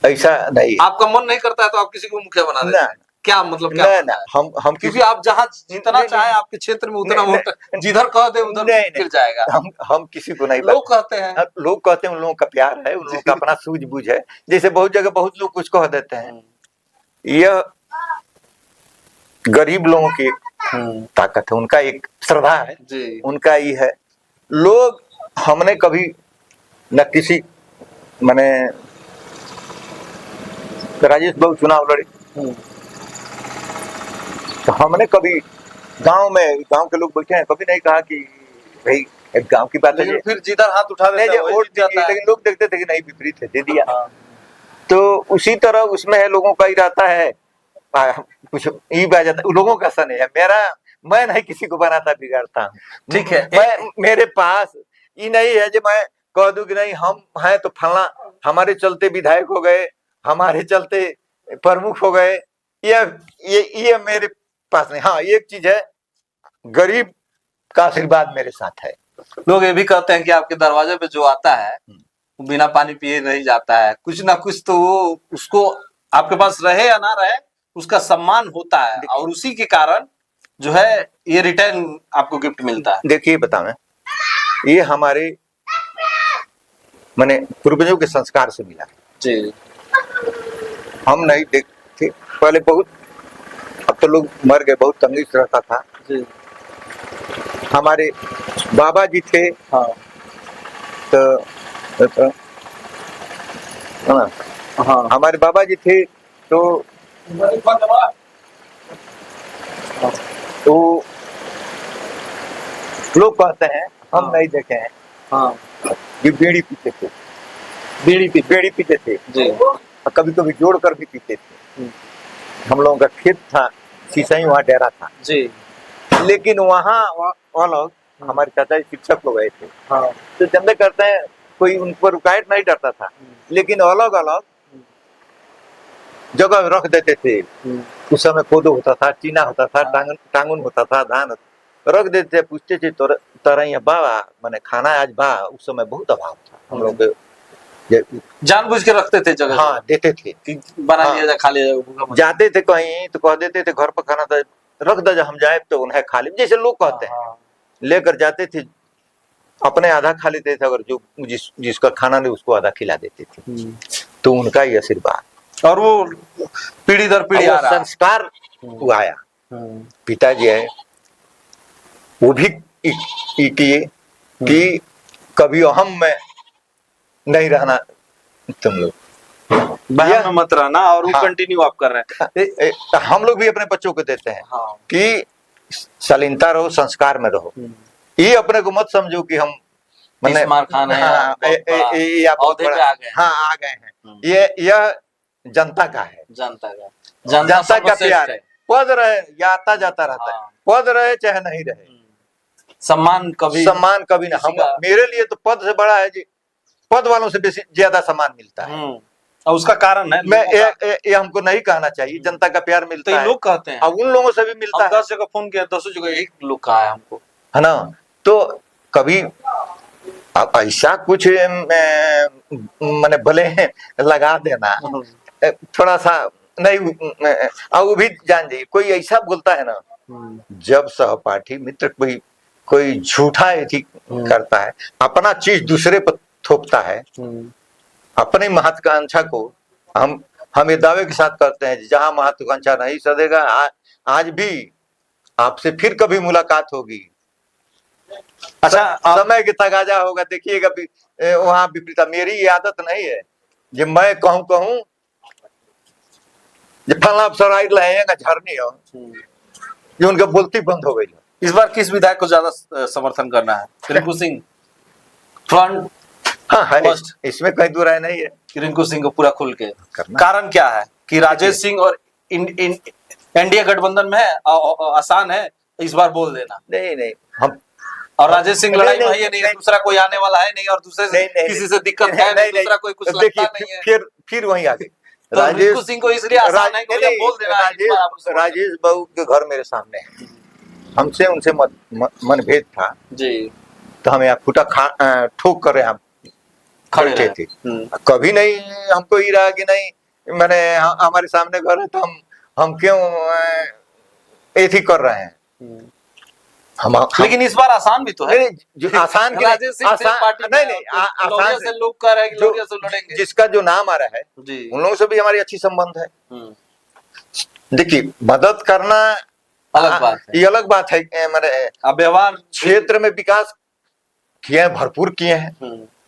S3: ऐसा नहीं,
S2: आपका मन नहीं करता है तो आप किसी को मुखिया बना देते हैं, क्या मतलब क्या?
S3: ना, हम
S2: क्योंकि आप जहाँ जितना चाहे आपके क्षेत्र में उतना वोट जिधर कह दे उधर गिर जाएगा।
S3: हम किसी को नहीं,
S2: लोग कहते हैं
S3: उन लोगों का प्यार है, उन लोगों का अपना सूझबूझ है। जैसे बहुत जगह बहुत लोग कुछ कह देते हैं, यह गरीब लोगों की ताकत है, उनका एक श्रद्धा है जी। उनका ये है। लोग हमने कभी न किसी मैंने राजेश बाबू चुनाव लड़े तो हमने कभी गांव के लोग बैठे हैं, कभी नहीं कहा कि भाई एक गांव की बात है,
S2: फिर जिधर हाथ उठा देते हैं
S3: लेकिन लोग देखते थे कि नहीं विपरीत है, दे दिया। तो उसी तरह उसमें है, लोगों का ही रहता है, कुछ ई आ जाता है, लोगों का सा नहीं है। मैं नहीं किसी को बनाता बिगाड़ता हूँ, ठीक है। मैं मेरे पास ये नहीं है जो मैं कह दूं कि नहीं हम हैं तो फलना हमारे चलते विधायक हो गए, हमारे चलते प्रमुख हो गए, ये मेरे पास नहीं। हाँ एक चीज है, गरीब का आशीर्वाद मेरे साथ है।
S2: लोग ये भी कहते हैं कि आपके दरवाजे पे जो आता है वो बिना पानी पिए नहीं जाता है, कुछ ना कुछ तो वो उसको आपके पास रहे या ना रहे उसका सम्मान होता है, और उसी के कारण जो है ये रिटर्न आपको गिफ्ट मिलता है।
S3: देखिए बताओ, ये हमारे माने पूर्वजों के संस्कार से मिला जी। हम नहीं देखते पहले, बहुत अब तो लोग मर गए, बहुत तंगीस रहता था जी। हमारे बाबा जी थे हाँ। तो हाँ हमारे बाबा जी थे तो लोग कहते हैं, हम नहीं देखे हैं हाँ। ये बीड़ी पीते थे, बीड़ी पीते थे जी। कभी कभी जोड़ कर भी पीते थे। हम लोगों का खेत था, सीसई वहाँ डेरा था,
S2: जी।
S3: लेकिन वहाँ वो लोग हमारे चाचा जी शिक्षक लोग गए थे,
S2: हाँ।
S3: तो धंधे करते हैं, कोई उन पर रुकावट नहीं डरता था, लेकिन अलग अलग जगह रख देते थे। उस समय कोदो होता था, चीना होता था, टांगुन होता था, धान रख देते थे, पूछते थे तरह बा मैंने खाना आज बा। उस समय बहुत अभाव था हम लोग के,
S2: जानबूझ के रखते थे जगह।
S3: हाँ देते थे
S2: कि बना लिया जा, खा लिया जा।
S3: जाते थे कहीं तो कह देते थे घर पर खाना था, रख दे, हम जाए तो उन्हें खा ले, जैसे लोग कहते हैं, लेकर जाते थे, अपने आधा खा लेते थे, अगर जो जिसका खाना नहीं उसको आधा खिला देते थे। तो उनका ही आशीर्वाद
S2: और वो पीढ़ी दर पीढ़ी आ रहा है।
S3: संस्कार वो आया। पिताजी है वो भी किए कि कभी अहम में नहीं रहना तुम लोग,
S2: बहम में मत रहना, और वो कंटिन्यू आप कर रहे हैं।
S3: हम लोग भी अपने बच्चों को देते हैं
S2: हाँ।
S3: कि शालीनता रहो, संस्कार में रहो। ये अपने को मत समझो कि हम
S2: मैंने मार खाना है,
S3: हाँ, आ गए हैं। यह जनता का है,
S2: जनता का,
S3: जनता का प्यार है। पद रहे या आता जाता रहता है, पद रहे चाहे नहीं रहे, सम्मान कभी ना। हम मेरे लिए तो पद से बड़ा है जी, पद वालों से बेसी ज्यादा सम्मान मिलता है,
S2: और उसका कारण है,
S3: मैं ये हमको नहीं कहना चाहिए, जनता का प्यार मिलता है,
S2: लोग कहते हैं,
S3: अब उन लोगों से भी मिलता है।
S2: 10 जगह फोन किया, 10 जगह एक लोग कहा है हमको,
S3: है ना। तो कभी ऐसा कुछ मैंने भले लगा देना थोड़ा सा नहीं, वो भी जान जाइए, कोई ऐसा बोलता है ना, जब सहपाठी मित्र कोई झूठा एथिक करता है, अपना चीज दूसरे पर थोपता है, अपनी महत्वाकांक्षा को हम ये दावे के साथ करते हैं, जहां महत्वाकांक्षा नहीं सदेगा, आज भी आपसे फिर कभी मुलाकात होगी। अच्छा, समय के तगाजा होगा, देखिएगा वहां विपरीता। मेरी ये आदत नहीं है जब मैं कहूं जब फला अफसर आई रहेगा झरनी हो, जो उनका बोलती बंद हो गई।
S2: इस बार किस विधायक को ज्यादा समर्थन करना है? रिंकू सिंह फ्रंट?
S3: हाँ है, इसमें कहीं दूर राय नहीं है।
S2: रिंकू सिंह को पूरा खुल के करना। कारण क्या है कि राजेश सिंह और एनडीए गठबंधन में है, आसान है इस बार बोल देना।
S3: नहीं हम
S2: और राजेश सिंह लड़ाई में है नहीं, दूसरा कोई आने वाला है नहीं, और दूसरे से किसी से दिक्कत है नहीं, दूसरा कोई कुछ लगता नहीं है।
S3: फिर वहीं आगे
S2: तो रिंकू सिंह को इसलिए आसान है कि बोल देना।
S3: राजेश बाबू के घर मेरे सामने है, हमसे उनसे मनभेद था जी, तो हम यहाँ फूटा ठोक कर यहाँ खड़े थे। कभी नहीं हमको ये रहा कि नहीं मैंने हमारे सामने घर है तो हम क्यों ऐसी कर रहे हैं। लेकिन इस बार आसान भी तो है, जो आसान नहीं, आसान से लोग कह रहे हैं कि लोग से लड़ेंगे, जिसका जो नाम आ रहा है जी, उन लोगों से भी हमारी अच्छी संबंध है। देखिए, मदद करना अलग बात है, ये अलग बात है। मैंने व्यवहार क्षेत्र में विकास किए हैं, भरपूर किए हैं,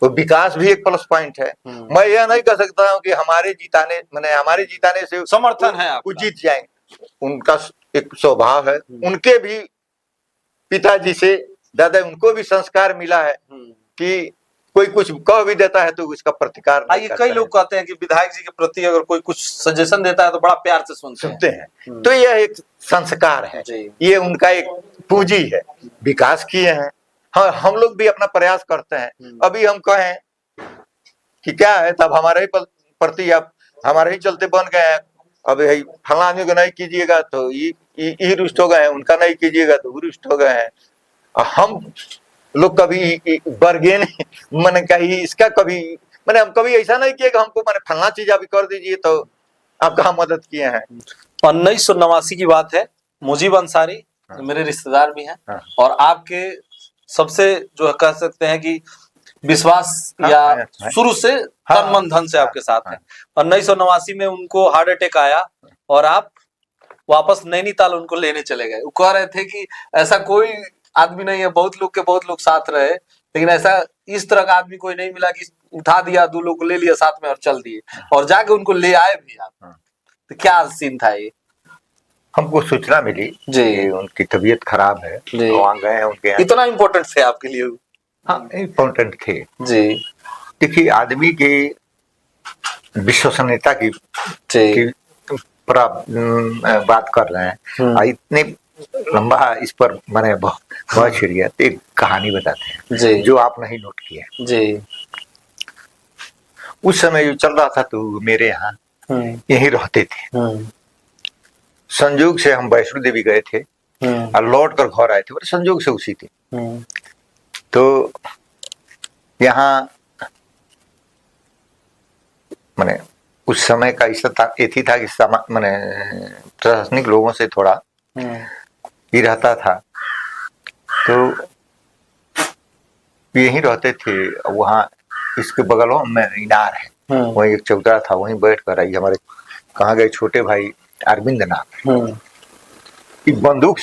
S3: तो विकास भी एक प्लस पॉइंट है। मैं यह नहीं कह सकता हूँ कि हमारे जिताने से समर्थन है वो जीत जाएंगे, उनका एक स्वभाव है, उनके भी पिताजी से दादा उनको भी संस्कार मिला है कि कोई कुछ कह भी देता है तो उसका प्रतिकार नहीं करता है। कई लोग कहते हैं कि विधायक जी के प्रति अगर कोई कुछ सजेशन देता है तो बड़ा प्यार से सुनते हैं। तो यह एक संस्कार है, ये उनका एक पूंजी है, विकास किए हैं। हाँ, हम लोग भी अपना प्रयास करते हैं। अभी हम कहें कि क्या है, तब हमारे ही प्रति आप हमारे ही चलते बन गए हैं। अब फला आदमी को नहीं कीजिएगा तो ये रुष्ट हो गए हैं, उनका नहीं कीजिएगा तो वो रुष्ट हो गए हैं। हम लोग कभी बर्गेन मैंने कही इसका कभी हम कभी ऐसा नहीं किया कि हमको फलना चीज आप कर दीजिए तो आप कहाँ मदद किए हैं।
S2: 1989 की बात है, मुजीब अंसारी मेरे रिश्तेदार भी हैं और आपके सबसे जो कह सकते हैं कि विश्वास या शुरू से तन मन धन से आपके साथ है। 1989 में उनको हार्ट अटैक आया और आप वापस नैनीताल उनको लेने चले गए। वो कह रहे थे कि ऐसा कोई आदमी नहीं है, बहुत लोग साथ रहे, लेकिन ऐसा इस तरह का आदमी कोई नहीं मिला कि उठा दिया, 2 लोग को ले लिया साथ में और चल दिए, और जाके उनको ले आए भी आप। तो क्या सीन था ये?
S3: हमको सूचना मिली जी, उनकी तबीयत खराब है, वहाँ गए हैं उनके यहाँ।
S2: इतना इम्पोर्टेंट थे आपके लिए?
S3: हाँ, इम्पोर्टेंट थे
S2: जी।
S3: देखिए, आदमी की विश्वसनीयता की बात कर रहे हैं और इतने लंबा इस पर मैंने बहुत छिड़िया, तो एक कहानी बताते हैं
S2: जी
S3: जो आप नहीं नोट किया।
S2: जी।
S3: उस समय जो चल रहा था तो मेरे यहाँ यहीं रहते थे। संयोग से हम वैष्णो देवी गए थे और लौट कर घर आए थे, बड़े संयोग से उसी थे। तो यहाँ मैंने उस समय का ऐसा था, ये था कि मैंने प्रशासनिक लोगों से थोड़ा ही रहता था, तो यहीं रहते थे। वहाँ इसके बगल में इनार है, वहीं एक चौतरा था, वहीं बैठ कर आई हमारे कहाँ गए छोटे भाई अरविंद नाथ, एक बंदूक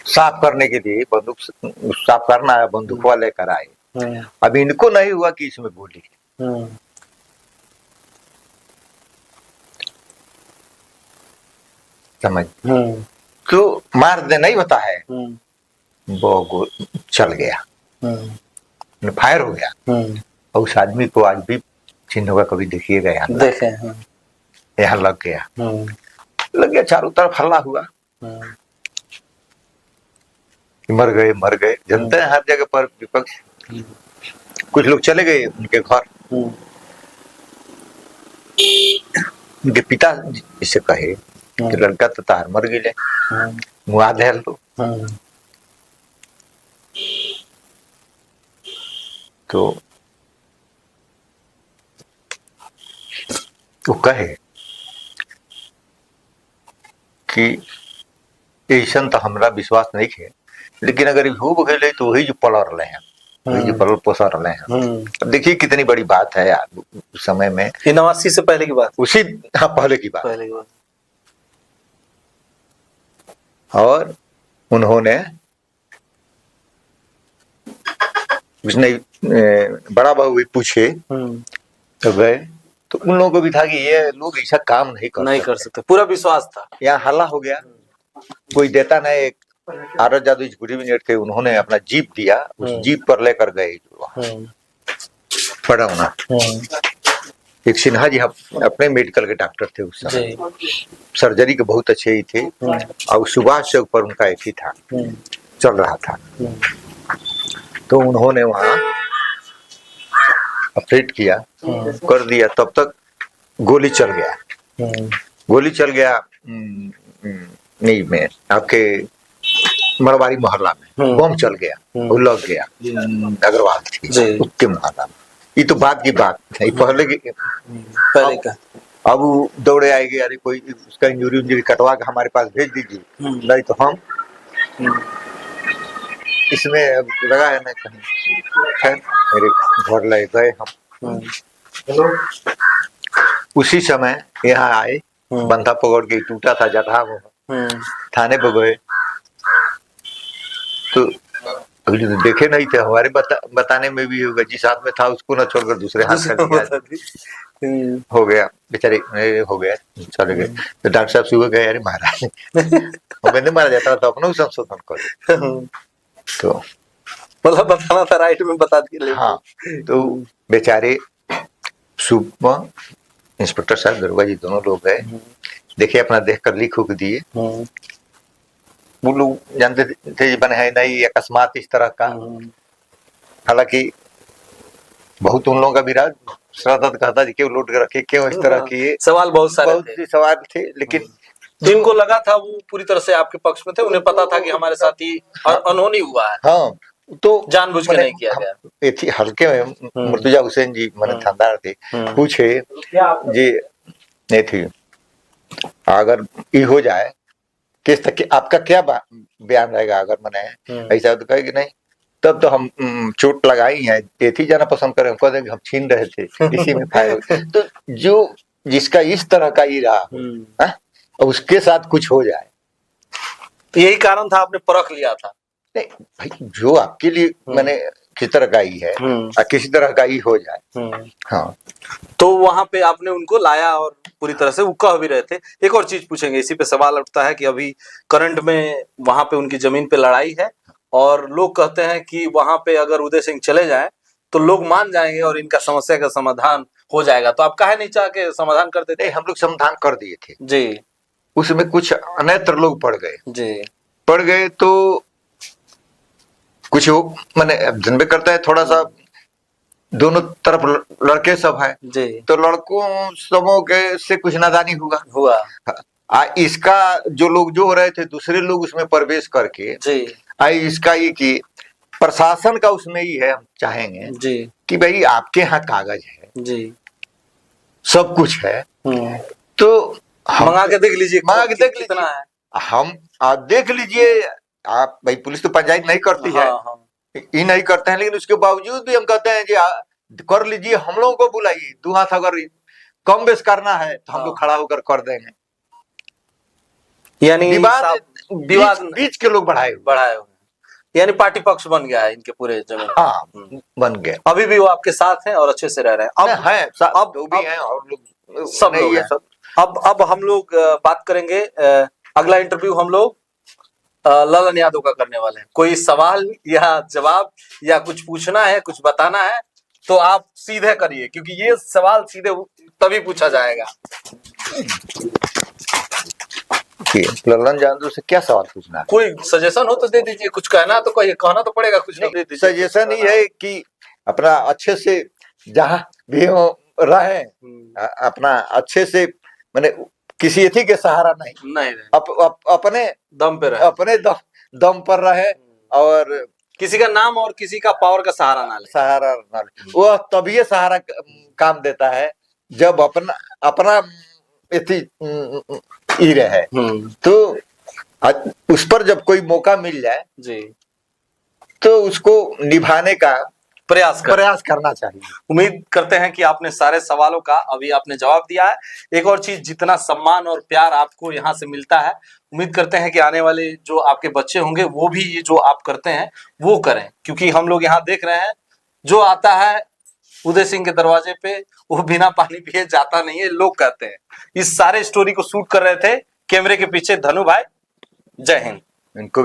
S3: साफ करने के लिए, बंदूक साफ करना है, बंदूक वाले लेकर आए। अब इनको नहीं हुआ कि इसमें गोली समझ, तो मार दे नहीं होता है, वो चल गया, फायर हो गया। और उस आदमी को आज भी चिन्ह होगा, कभी देखिएगा यहाँ
S2: देखे
S3: यहाँ लग गया, चारों तरफ हल्ला हुआ, मर गए। जनता है हर जगह पर विपक्ष, कुछ लोग चले गए उनके घर, उनके पिता इसे कहे कि लड़का तो तार मर गए, मुआ दे तो वो कहे कि ऐसा तो हमरा विश्वास नहीं है, लेकिन अगर हो गए तो वही जो पल रहे हैं, वही जो पल पोसा रहे हैं। देखिए कितनी बड़ी बात है यार, उस समय में
S2: 89 से पहले की बात,
S3: उसी पहले की बात। और उन्होंने उसने बड़ा बहू भी पूछे तो गए, तो उन लोगों को भी था कि ये लोग ऐसा काम नहीं कर
S2: सकते, पूरा विश्वास था।
S3: यहाँ हल्ला हो गया, कोई देता नहीं। एक आरत जादू झूठी मिनट के उन्होंने अपना जीप दिया, उस जीप पर लेकर गए पड़ाउना। एक सिन्हा जी अपने मेडिकल के डॉक्टर थे उस समय, सर्जरी के बहुत अच्छे ही थे, और सुभाष चौक पर उनका एक ही था, चल रहा था। तो उन्होंने वहां ऑपरेट किया, कर दिया, तब तक गोली चल गया नहीं में आपके मरवारी मोहल्ला में बम चल गया, वो लग गया अग्रवाल थी उसके मोहल्ला में। ये तो बात की बात है, पहले का। अब वो दौड़े आएंगे, अरे कोई उसका इंजरी कटवा के हमारे पास भेज दीजिए, नहीं तो हम इसमें लगा है ना कहीं। खैर मेरे घर ले गए हम, उसी समय यहाँ आए, बंधा पकड़ के टूटा था जटा वो, थाने पर गए तो अभी तो देखे नहीं थे, हमारे बताने में भी होगा, जिस हाथ में था उसको न छोड़कर दूसरे हाथ कर दिया, हो गया बेचारे, हो गया, चले गए। तो डॉक्टर साहब सुबह गए, अरे महाराज मैंने मारा जाता तो अपना संशोधन करो, तो
S2: मतलब बताना था, राइट में बता दिए।
S3: हाँ, तो बेचारे सुबह इंस्पेक्टर साहब दरोगा जी दोनों लोग गए, देखे अपना देख कर लिख उख दिए। वो लोग जानते थे बने है नहीं अकस्मात इस तरह का, हालांकि बहुत उन लोगों का भी राज श्रद्धा कहता जी क्यों लूट के रखे, क्यों इस तरह की
S2: सवाल बहुत
S3: सवाल थे, लेकिन
S2: जिनको लगा था वो पूरी तरह से आपके पक्ष में थे, उन्हें पता था कि हमारे साथ ही अनहोनी हुआ है।
S3: हाँ, तो
S2: जानबूझ के नहीं किया गया।
S3: थी हल्के में मुर्तजा हुसैन जी मैंने थानेदार थे, पूछे जी नहीं थी, अगर ये हो जाए किस तक आपका क्या बयान रहेगा, अगर मैंने ऐसा तो कहे कि नहीं, तब तो हम चोट लगाई है, तेथी जाना पसंद करें, कह देंगे हम छीन रहे थे, इसी में फायर। तो जो जिसका इस तरह का ही रहा, उसके साथ कुछ हो जाए,
S2: तो यही कारण था आपने परख लिया था।
S3: नहीं भाई, जो आपके लिए मैंने किस तरह का ही है, किसी तरह का ही हो जाए। हाँ,
S2: तो वहां पे आपने उनको लाया और पूरी तरह से वो कह भी रहे थे। एक और चीज पूछेंगे, इसी पे सवाल उठता है कि अभी करंट में वहां पे उनकी जमीन पे लड़ाई है, और लोग कहते हैं कि वहां पे अगर उदय सिंह चले जाएं तो लोग मान जाएंगे और इनका समस्या का समाधान हो जाएगा, तो आप काहे नहीं चाह के समाधान कर देते?
S3: नहीं, हम लोग समाधान कर दिए थे,
S2: जी
S3: उसमें कुछ अनेत्र लोग पड़ गए,
S2: जी
S3: तो कुछ मैंने जन्म करता है थोड़ा सा, दोनों तरफ लड़के सब हैं,
S2: जी
S3: तो लड़कों सबों के से कुछ नादानी
S2: हुआ
S3: इसका जो लोग जो हो रहे थे, दूसरे लोग उसमें प्रवेश करके
S2: जी
S3: इसका ये कि प्रशासन का उसमें ही है, हम चाहेंगे
S2: जी
S3: कि भाई आपके यहाँ कागज है,
S2: जी
S3: सब कुछ है, तो
S2: मंगा के देख लीजिए,
S3: मंगा के देख
S2: कितना है।
S3: हम आप देख लीजिए, आप भाई पुलिस तो पंचायत नहीं करती है,
S2: हाँ,
S3: ये नहीं करते हैं, लेकिन उसके बावजूद भी हम कहते हैं कि कर लीजिए, हम लोगों को बुलाइए, 2 हाथ अगर कम बेस करना है तो हम लोग खड़ा होकर कर देंगे।
S2: यानी
S3: विवाद बीच के लोग बढ़ाए
S2: हुए हैं, यानी पार्टी पक्ष बन गया है इनके पूरे जमीन।
S3: हाँ, बन गए।
S2: अभी भी वो आपके साथ हैं और अच्छे से रह रहे हैं।
S3: अब वो भी हैं और लोग
S2: सब लोग हैं। अब हम लोग बात करेंगे, अगला इंटरव्यू हम लोग ललन यादव का करने वाले हैं। कोई सवाल या जवाब या कुछ पूछना है, कुछ बताना है तो आप सीधे करिए, क्योंकि ये सवाल सीधे तभी पूछा जाएगा।
S3: ललन यादव से क्या सवाल पूछना है?
S2: कोई सजेशन हो तो दे दीजिए, कुछ कहना तो कहिए, कहना तो पड़ेगा कुछ नहीं।
S3: सजेशन ही है कि अपना अच्छे से जहाँ भी हो रहे, अपना अच्छे से, मैंने किसी एथी के सहारा नहीं अपने
S2: दम पे रहे,
S3: अपने दम पर रहे, और
S2: किसी का नाम और किसी का पावर का सहारा ना ले।
S3: वो तभी सहारा काम देता है जब अपना एथी ही रहे। तो उस पर जब कोई मौका मिल जाए
S2: जी,
S3: तो उसको निभाने का
S2: प्रयास
S3: करना चाहिए।
S2: उम्मीद करते हैं कि आपने सारे सवालों का अभी आपने जवाब दिया है। एक और चीज, जितना सम्मान और प्यार आपको यहाँ से मिलता है, उम्मीद करते हैं कि आने वाले जो आपके बच्चे होंगे वो भी ये जो आप करते हैं वो करें, क्योंकि हम लोग यहाँ देख रहे हैं, जो आता है उदय सिंह के दरवाजे पे वो बिना पानी पिए जाता नहीं है, लोग कहते हैं। इस सारे स्टोरी को शूट कर रहे थे कैमरे के पीछे धनु भाई। जय हिंद।
S3: इनको